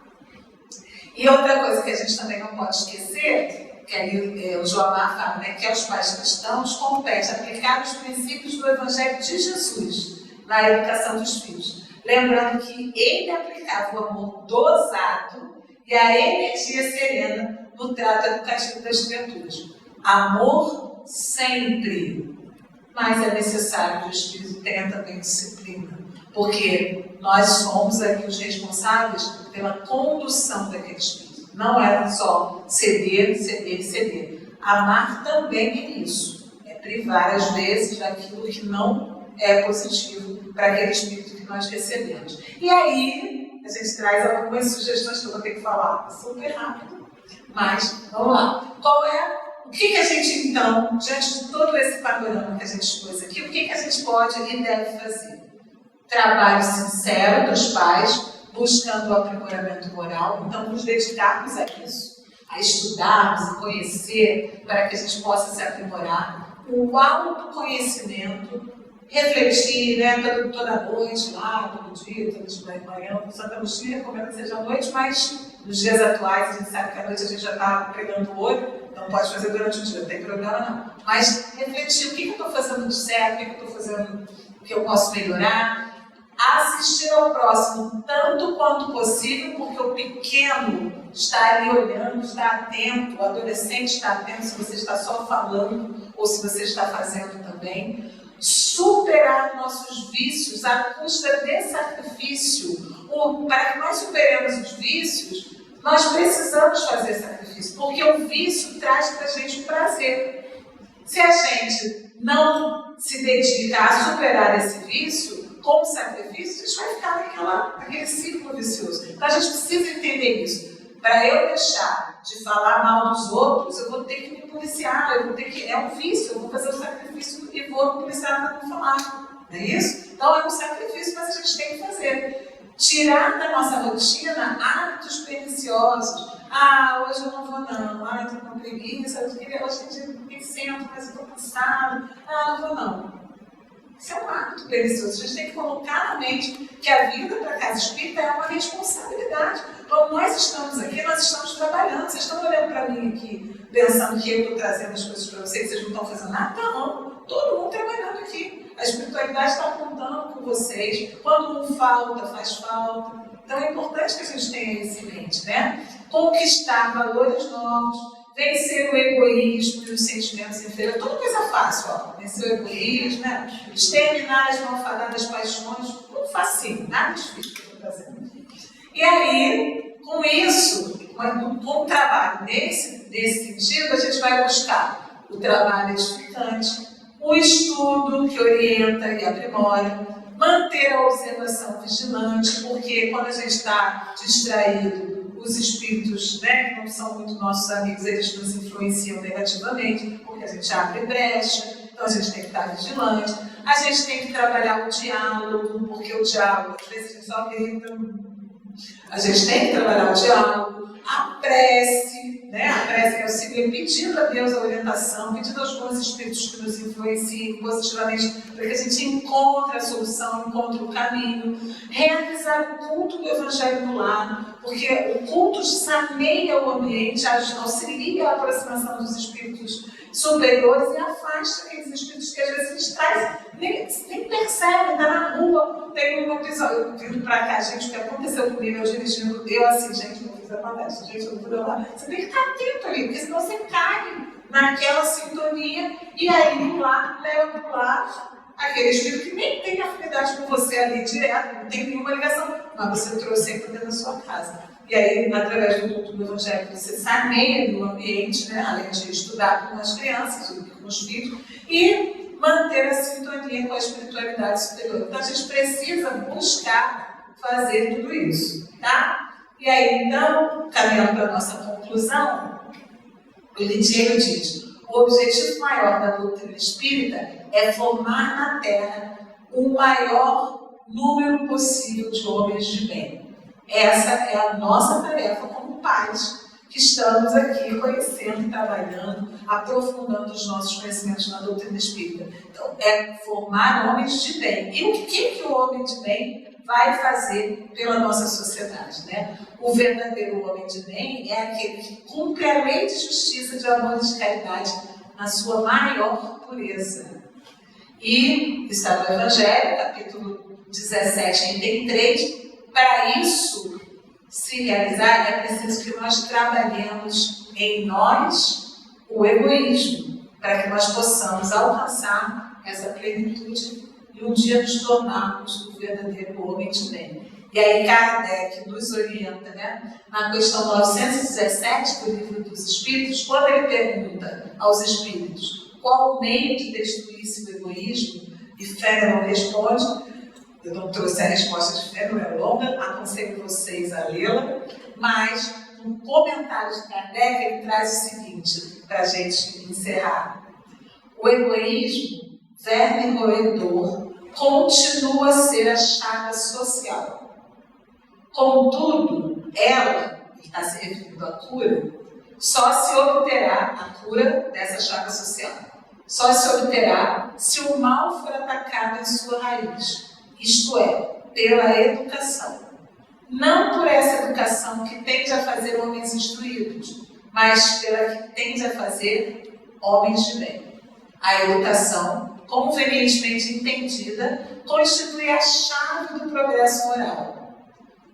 E outra coisa que a gente também não pode esquecer, que aí o Joamar fala, né, que aos pais cristãos compete aplicar os princípios do Evangelho de Jesus na educação dos filhos. Lembrando que ele aplicava o amor dosado e a energia serena no trato educativo das criaturas. Amor sempre, mas é necessário que o Espírito tenha também disciplina, porque nós somos aqui os responsáveis pela condução daquele espírito. Não é só ceder, ceder, ceder. Amar também é isso. É privar, às vezes, daquilo que não é positivo para aquele espírito que nós recebemos. E aí, a gente traz algumas sugestões que eu vou ter que falar super rápido. Mas, vamos lá. O que a gente, então, diante de todo esse panorama que a gente expôs aqui, o que a gente pode e deve fazer? Trabalho sincero dos pais, buscando o aprimoramento moral, então nos dedicarmos a isso, a estudarmos e conhecer para que a gente possa se aprimorar, o autoconhecimento, refletir, né, toda noite, lá, todo dia, toda manhã, só estamos dia, recomendo que seja à noite, mas nos dias atuais a gente sabe que à noite a gente já está pregando o olho, não pode fazer durante o dia, não tem problema não. Mas refletir o que eu estou fazendo de certo, o que eu estou fazendo que eu posso melhorar, assistir ao próximo tanto quanto possível, porque o pequeno está ali olhando, está atento, o adolescente está atento se você está só falando ou se você está fazendo também. Superar nossos vícios à custa de sacrifício. Para que nós superemos os vícios, nós precisamos fazer sacrifício, porque o vício traz para a gente um prazer. Se a gente não se dedica a superar esse vício, com sacrifício, a gente vai ficar naquele ciclo vicioso. Então a gente precisa entender isso. Para eu deixar de falar mal dos outros, eu vou ter que me policiar, é um vício, eu vou fazer o sacrifício e vou me policiar para não falar. Não é isso? Então é um sacrifício, mas a gente tem que fazer. Tirar da nossa rotina hábitos perniciosos. Hoje eu não vou não, eu estou com preguiça, hoje eu sento, mas eu estou cansado, não vou não. Isso é um hábito pernicioso. A gente tem que colocar na mente que a vida para a casa espírita é uma responsabilidade. Quando nós estamos aqui, nós estamos trabalhando. Vocês estão olhando para mim aqui, pensando que eu estou trazendo as coisas para vocês, vocês não estão fazendo nada? Não. Todo mundo trabalhando aqui. A espiritualidade está contando com vocês. Quando um falta, faz falta. Então é importante que a gente tenha isso em mente, né? Conquistar valores novos, vencer o egoísmo e os sentimentos inferiores, toda coisa fácil, ó. Vencer o egoísmo, né? Exterminar as malfadadas paixões, tudo facinho, nada difícil que eu estou fazendo aqui. E aí, com isso, com o trabalho nesse sentido, a gente vai buscar o trabalho edificante, o estudo que orienta e aprimora, manter a observação vigilante, porque quando a gente está distraído, os espíritos, né, que não são muito nossos amigos, eles nos influenciam negativamente, porque a gente abre brecha, então a gente tem que estar vigilante. A gente tem que trabalhar o diálogo, porque o diálogo, às vezes a gente só grita. A gente tem que trabalhar o diálogo, a prece, né? né? A prece que auxilia, pedindo a Deus a orientação, pedindo aos bons espíritos que nos influenciem positivamente, para que a gente encontre a solução, encontre o caminho. Realizar o culto do Evangelho no lar, porque o culto saneia o ambiente, auxilia a aproximação dos espíritos superiores e afasta aqueles espíritos que às vezes eles trazem, nem percebem, está na rua. Tem um episódio, vindo para cá, gente, o que aconteceu comigo, eu dirigindo, eu assim, gente, não fiz a palestra, gente, eu não pude lá. Você tem que estar atento ali, porque senão você cai naquela sintonia e aí lá leva para o lado aquele espírito que nem tem afinidade com você ali direto, não tem nenhuma ligação, mas você trouxe sempre dentro da sua casa. E aí, através do culto do Evangelho, você saneia o ambiente, né? Além de estudar com as crianças, com os filhos, e manter a sintonia com a espiritualidade superior. Então, a gente precisa buscar fazer tudo isso, tá? E aí, então, caminhando para a nossa conclusão, o Litiero diz: o objetivo maior da doutrina espírita é formar na Terra o maior número possível de homens de bem. Essa é a nossa tarefa como pais, que estamos aqui conhecendo e trabalhando, aprofundando os nossos conhecimentos na doutrina espírita. Então, é formar homens de bem. E o que o homem de bem vai fazer pela nossa sociedade, né? O verdadeiro homem de bem é aquele que cumpre a lei de justiça, de amor e de caridade na sua maior pureza. E está no Evangelho, capítulo 17, item 3, para isso se realizar é preciso que nós trabalhemos em nós o egoísmo, para que nós possamos alcançar essa plenitude e um dia nos tornarmos o verdadeiro homem de bem. E aí Kardec nos orienta, né, na questão 917 do Livro dos Espíritos, quando ele pergunta aos espíritos qual o meio de destruir-se o egoísmo, e Fénelon responde. Eu não trouxe a resposta de Fénelon, é longa, aconselho vocês a lê-la, mas um comentário de Kardec ele traz o seguinte, para a gente encerrar. O egoísmo, verme roedor, continua a ser a chaga social. Contudo, ela, que está se referindo à cura, só se obterá a cura dessa chaga social. Só se obterá se o mal for atacado em sua raiz, isto é, pela educação. Não por essa educação que tende a fazer homens instruídos, mas pela que tende a fazer homens de bem. A educação, convenientemente entendida, constitui a chave do progresso moral.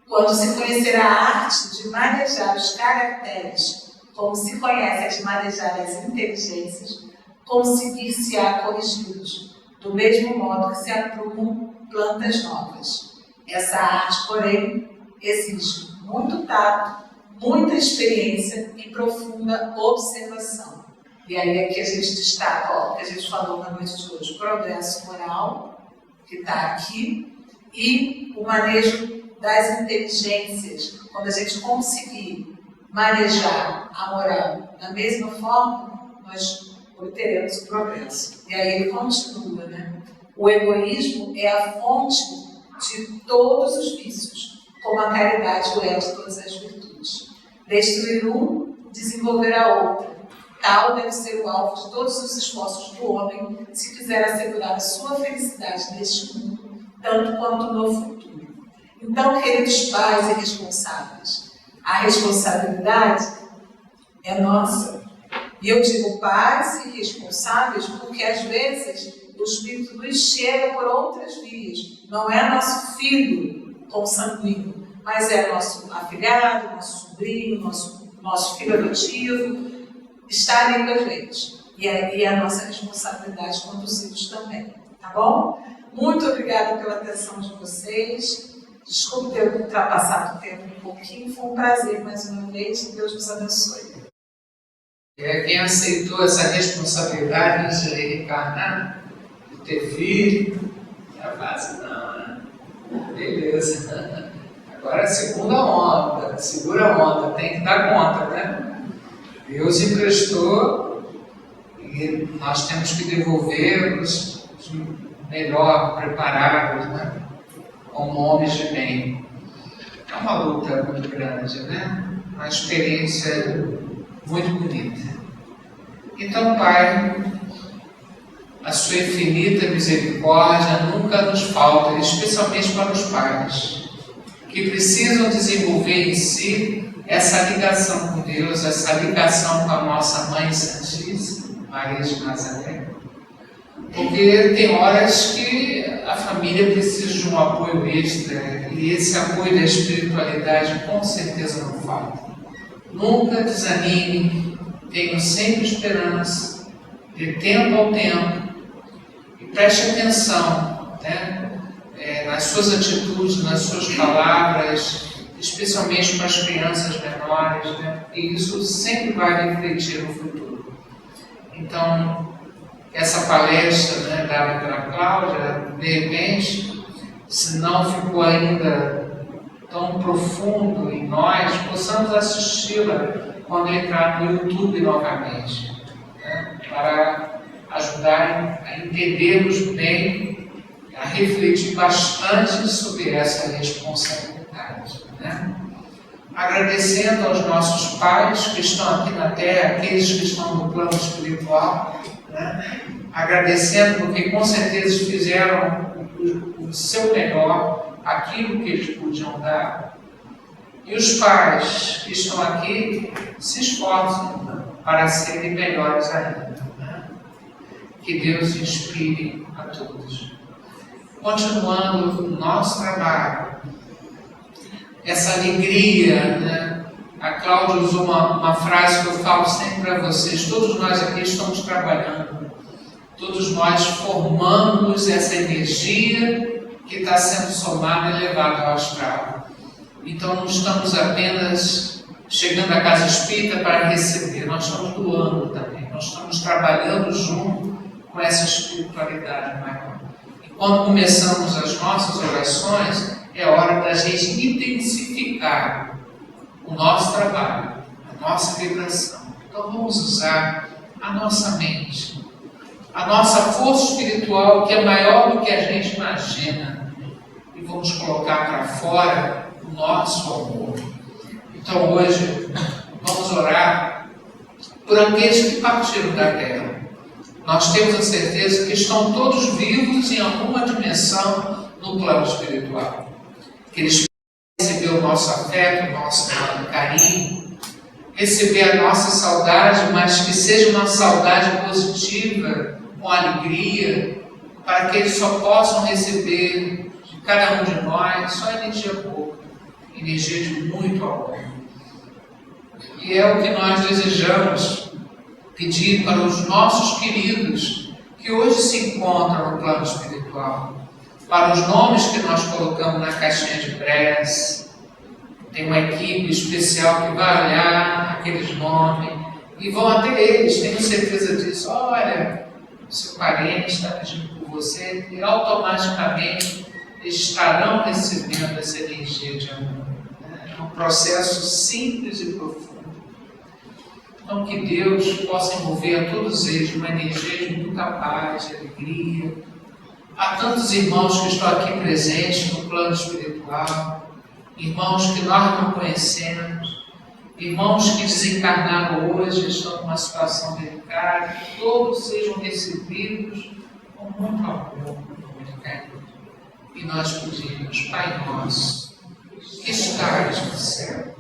Quando se conhecer a arte de manejar os caracteres, como se conhece a de manejar as inteligências, conseguir-se-á corrigi-los, do mesmo modo que se aprumam plantas novas. Essa arte, porém, exige muito tato, muita experiência e profunda observação. E aí é que a gente destaca, o que a gente falou na noite de hoje, o progresso moral, que está aqui, e o manejo das inteligências. Quando a gente conseguir manejar a moral da mesma forma, nós obteremos o progresso. E aí ele continua, né? O egoísmo é a fonte de todos os vícios, como a caridade o é de todas as virtudes. Destruir um, desenvolver a outra. Tal deve ser o alvo de todos os esforços do homem, se quiser assegurar a sua felicidade neste mundo, tanto quanto no futuro. Então, queridos pais e responsáveis, a responsabilidade é nossa. E eu digo pais e responsáveis porque, às vezes, o Espírito nos chega por outras vias. Não é nosso filho consanguíneo, mas é nosso afilhado, nosso sobrinho, nosso filho adotivo, está ali com a gente. E é a nossa responsabilidade conduzi-los também. Tá bom? Muito obrigada pela atenção de vocês. Desculpe ter ultrapassado o tempo um pouquinho. Foi um prazer mais uma vez. Deus nos abençoe. Quem aceitou essa responsabilidade de reencarnar, de ter filho, não é fácil não, né? Beleza. Agora a segunda onda, segura a onda, tem que dar conta, né? Deus emprestou e nós temos que devolver os melhor preparados, né? Como homens de bem. É uma luta muito grande, né? Uma experiência muito bonita. Então, Pai, a sua infinita misericórdia nunca nos falta, especialmente para os pais, que precisam desenvolver em si essa ligação com Deus, essa ligação com a nossa Mãe Santíssima, Maria de Nazaré. Porque tem horas que a família precisa de um apoio extra, e esse apoio da espiritualidade com certeza não falta. Nunca desanime, tenha sempre esperança, de tempo ao tempo, e preste atenção, né? Nas suas atitudes, nas suas palavras, especialmente com as crianças menores, né? E isso sempre vai refletir no futuro. Então, essa palestra, né, dada pela Cláudia, de repente, se não ficou ainda tão profundo em nós, possamos assisti-la quando entrar no YouTube novamente, né, para ajudar a entendermos bem, a refletir bastante sobre essa responsabilidade, né? Agradecendo aos nossos pais que estão aqui na Terra, aqueles que estão no plano espiritual, né? Agradecendo porque com certeza fizeram o seu melhor, aquilo que eles podiam dar. E os pais que estão aqui se esforçam para serem melhores ainda, né? Que Deus inspire a todos. Continuando o nosso trabalho, essa alegria, né? A Cláudia usou uma frase que eu falo sempre para vocês: todos nós aqui estamos trabalhando, todos nós formamos essa energia que está sendo somada e levada ao astral. Então não estamos apenas chegando à casa espírita para receber, nós estamos doando também, nós estamos trabalhando junto com essa espiritualidade maior. E quando começamos as nossas orações, é hora da gente intensificar o nosso trabalho, a nossa vibração. Então vamos usar a nossa mente, a nossa força espiritual, que é maior do que a gente imagina, e vamos colocar para fora o nosso amor. Então hoje vamos orar por aqueles que partiram da Terra. Nós temos a certeza que estão todos vivos em alguma dimensão no plano espiritual. Que eles possam receber o nosso afeto, o nosso carinho, receber a nossa saudade, mas que seja uma saudade positiva, com alegria, para que eles só possam receber de cada um de nós só energia boa, energia de muito amor. E é o que nós desejamos pedir para os nossos queridos que hoje se encontram no plano espiritual, para os nomes que nós colocamos na caixinha de prece. Tem uma equipe especial que vai olhar aqueles nomes e vão até eles, tenho certeza disso. Olha, seu parente está pedindo por você, e automaticamente eles estarão recebendo essa energia de amor. É um processo simples e profundo. Então, que Deus possa envolver a todos eles uma energia de muita paz, de alegria. Há tantos irmãos que estão aqui presentes no plano espiritual, irmãos que nós não conhecemos, irmãos que desencarnaram hoje, estão numa situação delicada, que todos sejam recebidos com muito amor, com muito carinho. E nós pedimos: Pai nosso, que estais no céu,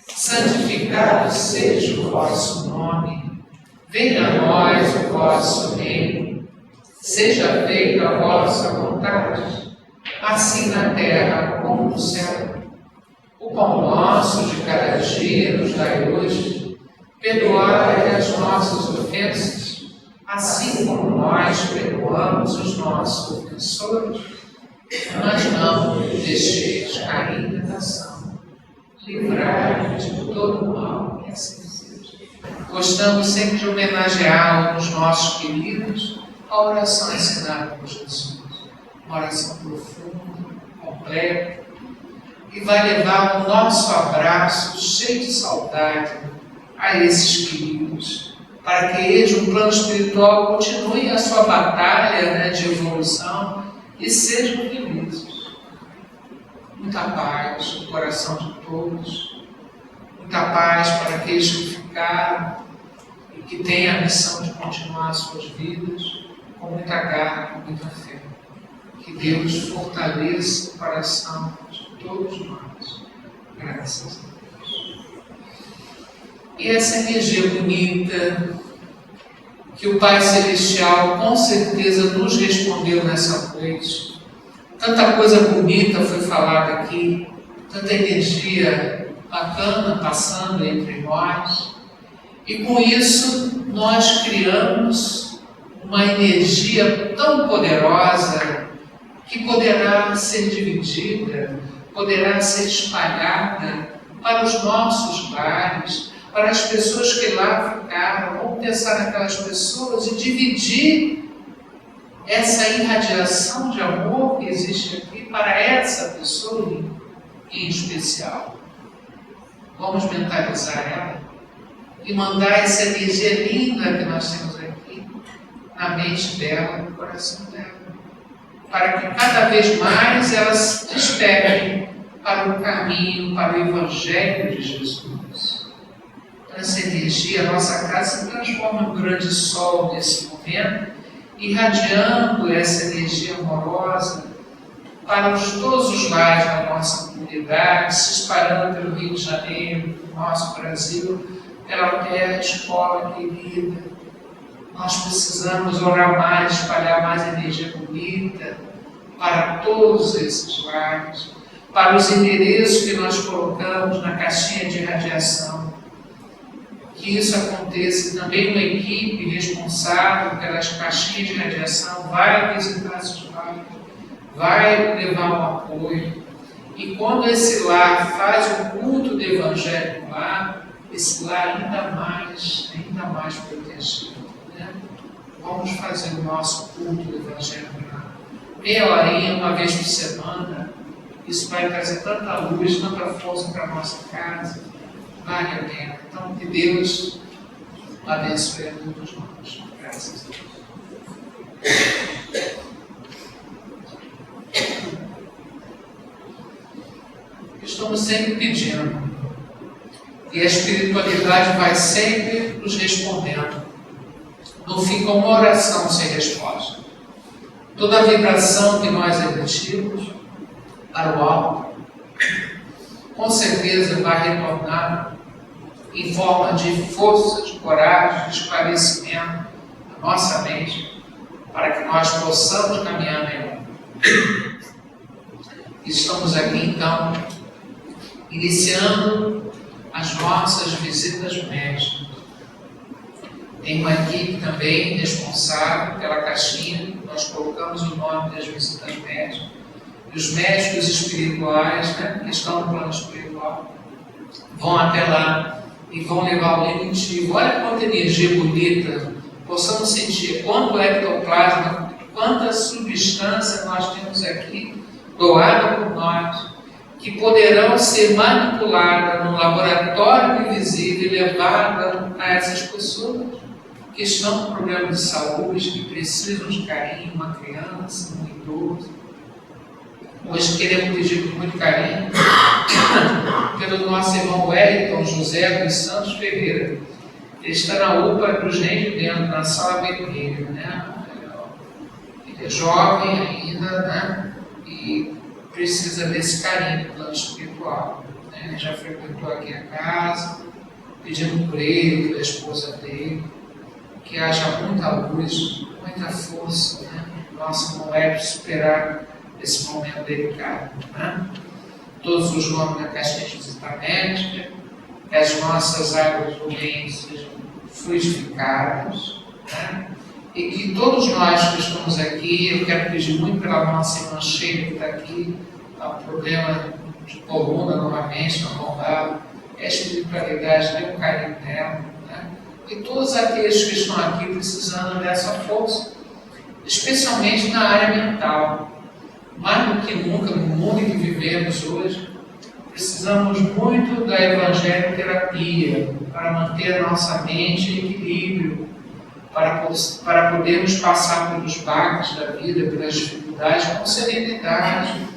santificado seja o vosso nome, venha a nós o vosso reino, seja feita a vossa vontade, assim na terra como no céu. O pão nosso de cada dia nos dai hoje, perdoai as nossas ofensas, assim como nós perdoamos os nossos ofensores, mas não nos deixeis cair em tentação, livrai-nos de todo mal, e assim seja. Gostamos sempre de homenagear os nossos queridos a oração ensinada por Jesus, uma oração profunda, completa, e vai levar o nosso abraço cheio de saudade a esses queridos, para que eles, no plano espiritual, continuem a sua batalha, né, de evolução e sejam felizes. Muita paz no coração de todos, muita paz para aqueles que ficaram ficaram e que têm a missão de continuar suas vidas com muita garra, com muita fé. Que Deus fortaleça o coração de todos nós. Graças a Deus. E essa energia bonita que o Pai Celestial com certeza nos respondeu nessa noite. Tanta coisa bonita foi falada aqui, tanta energia bacana passando entre nós. E com isso nós criamos uma energia tão poderosa que poderá ser dividida, poderá ser espalhada para os nossos lares, para as pessoas que lá ficaram. Vamos pensar naquelas pessoas e dividir essa irradiação de amor que existe aqui para essa pessoa em especial. Vamos mentalizar ela e mandar essa energia linda que nós temos aqui na mente dela, no coração dela, para que cada vez mais ela se desperte para o caminho, para o Evangelho de Jesus. Essa energia, a nossa casa se transforma num grande sol nesse momento, irradiando essa energia amorosa para todos os lares da nossa comunidade, se espalhando pelo Rio de Janeiro, pelo nosso Brasil, pela terra, escola querida. Nós precisamos orar mais, espalhar mais energia bonita para todos esses lares, para os endereços que nós colocamos na caixinha de radiação. Que isso aconteça. Também uma equipe responsável pelas caixinhas de radiação vai visitar esses lares, vai levar um apoio. E quando esse lar faz o culto do Evangelho no lar, esse lar ainda mais protegido. Né? Vamos fazer o nosso culto do Evangelho no lar. Meia horinha, uma vez por semana. Isso vai trazer tanta luz, tanta força para a nossa casa. Vale a pena. Então, que Deus abençoe a todos nós. Graças a Deus. Estamos sempre pedindo. E a espiritualidade vai sempre nos respondendo. Não fica uma oração sem resposta. Toda a vibração que nós emitimos para o alto, com certeza vai retornar em forma de força, de coragem, de esclarecimento na nossa mente, para que nós possamos caminhar melhor. Estamos aqui então, iniciando as nossas visitas médicas. Tem uma equipe também responsável pela caixinha, nós colocamos o nome das visitas médicas. E os médicos espirituais, né, que estão no plano espiritual, vão até lá e vão levar o lenitivo. Olha quanta energia bonita, possamos sentir quanto ectoplasma, quanta substância nós temos aqui, doada por nós, que poderão ser manipuladas no laboratório invisível e levadas a essas pessoas que estão com problemas de saúde, que precisam de carinho, uma criança, um idoso. Hoje queremos pedir com muito carinho pelo nosso irmão Wellington José dos Santos Ferreira. Ele está na UPA dos Reis de Dentro, na sala vermelha, né? Ele é jovem ainda, né? E precisa desse carinho do plano espiritual. Né? Ele já frequentou aqui a casa, pedindo por ele, pela esposa dele, que haja muita luz, muita força, né? Nosso irmão Wellington superar esse momento delicado. Né? Todos os nomes da caixinha de visita médica, que as nossas águas do bem sejam fluidificadas, né? E que todos nós que estamos aqui, eu quero pedir muito pela nossa irmã Sheila que está aqui, está um problema de coluna novamente, na lombar, a espiritualidade, dê um carinho dela, né? E todos aqueles que estão aqui precisando dessa força, especialmente na área mental. Mais do que nunca, no mundo em que vivemos hoje, precisamos muito da evangelioterapia para manter a nossa mente em equilíbrio, para podermos passar pelos baques da vida, pelas dificuldades com serenidade,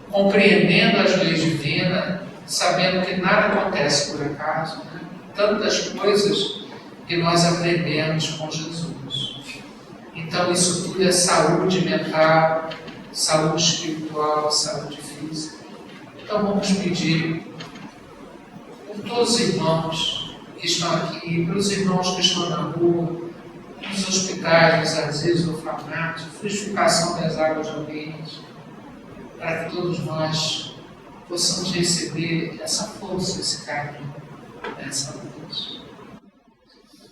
compreendendo as leis divinas, sabendo que nada acontece por acaso, né? tantas coisas que nós aprendemos com Jesus. Então isso tudo é saúde mental, saúde espiritual, saúde física. Então vamos pedir por todos os irmãos que estão aqui, pelos irmãos que estão na rua, nos hospitais, nos asilos, orfanatos, frutificação das águas ambientes, para que todos nós possamos receber essa força, esse carinho, essa luz.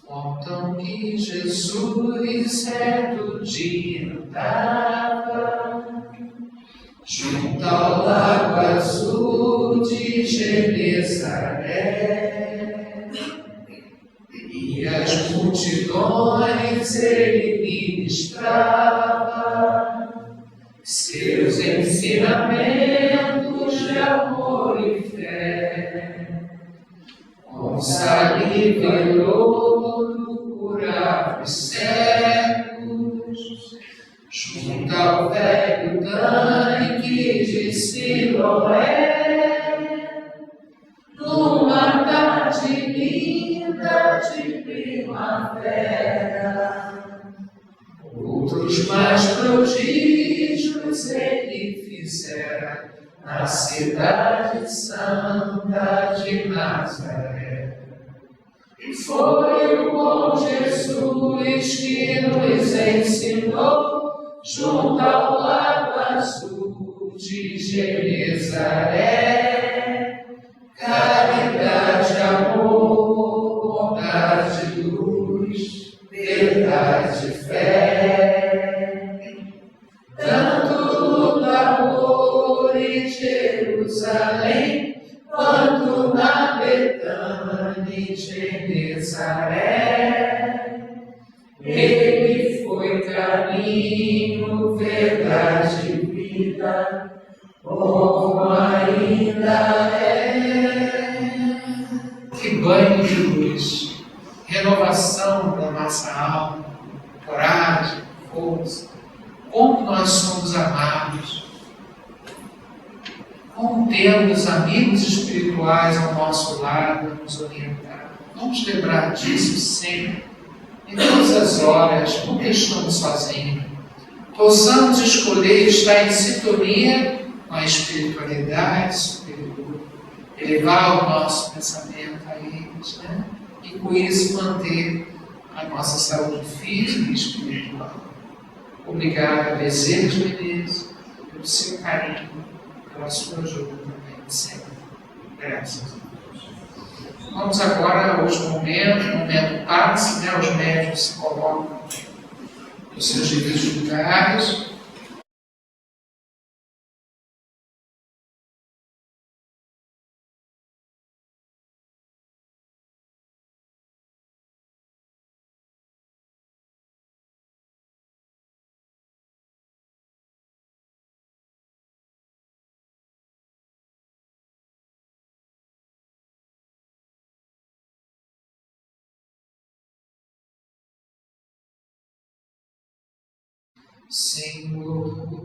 Contam que Jesus certo dia andava junto ao lago azul de Genezaré, e as multidões ele ministrava seus ensinamentos de amor e fé. Com saliva e lodo curava os cegos, junto ao velho tanque de Siloé, numa tarde linda de primavera. Outros mais prodígios ele fizera na cidade santa de Nazaré. E foi o bom Jesus que nos ensinou junto ao lago azul de Genezaré. Caridade, amor, bondade, luz, verdade, fé. Tanto no Tabor e Jerusalém, quanto na Betânia e Genezaré, ele foi caminho, verdade e vida, como ainda é. Que banho de luz, renovação da nossa alma, coragem, força, como nós somos amados, como temos amigos espirituais ao nosso lado a nos orientar. Vamos lembrar disso sempre, em todas as horas, nunca estamos sozinhos. Possamos escolher estar em sintonia com a espiritualidade superior, elevar o nosso pensamento a eles, né? E com isso manter a nossa saúde física e espiritual. Obrigado, Bezerra de Menezes, pelo seu carinho, pela sua ajuda também, sempre. Graças a Deus. Vamos agora aos momento passe, né? Os médios se colocam nos seus devidos lugares. Senhor,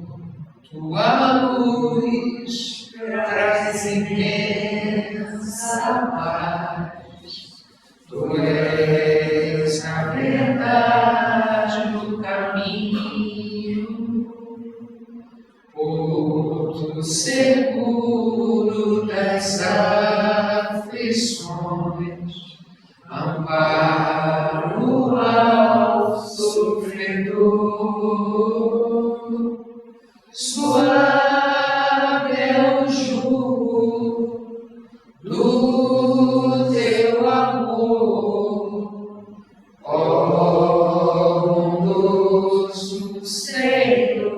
tua luz traz imensa paz. Tu és a verdade do caminho, porto seguro das aflições, amparo ao sofredor, suave é o jugo do teu amor, ó bondoso Senhor.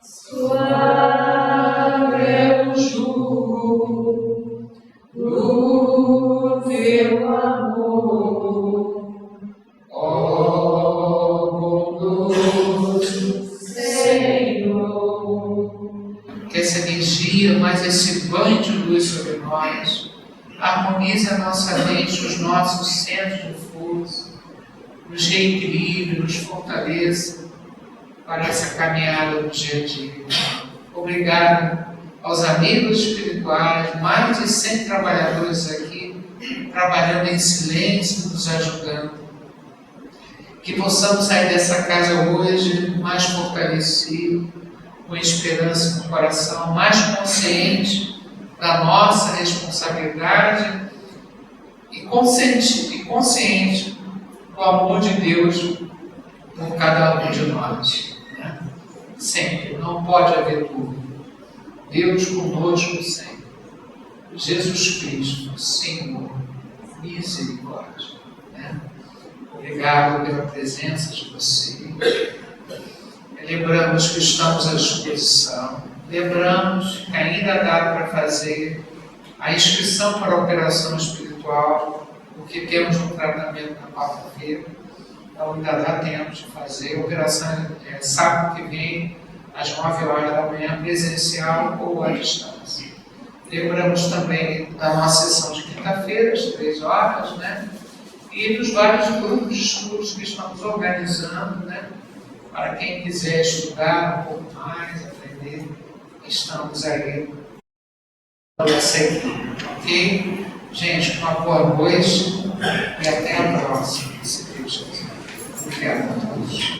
Suave é o jugo do teu amor, ó bondoso Senhor. Que essa energia, mais esse banho de luz sobre nós, harmonize a nossa mente, os nossos centros de força, nos reequilibre, nos fortaleça para essa caminhada do dia a dia. Obrigado aos amigos espirituais, mais de 100 trabalhadores aqui trabalhando em silêncio, nos ajudando. Que possamos sair dessa casa hoje mais fortalecidos, com esperança no coração, mais consciente da nossa responsabilidade e consciente do amor de Deus por cada um de nós. Né? Sempre, não pode haver dúvida. Deus conosco sempre. Jesus Cristo, Senhor, misericórdia. Né? Obrigado pela presença de vocês. Lembramos que estamos à disposição. Lembramos que ainda dá para fazer a inscrição para a operação espiritual, porque temos um tratamento na quarta-feira. Então ainda dá tempo de fazer. A operação é sábado que vem, às 9 horas da manhã, presencial ou à distância. Lembramos também da nossa sessão de quinta-feira, às 3 horas, né? E dos vários grupos de estudos que estamos organizando, né? Para quem quiser estudar um pouco mais, aprender, estamos aí sempre. Ok? Gente, uma boa noite e até a próxima, se Deus quiser. Obrigado a todos.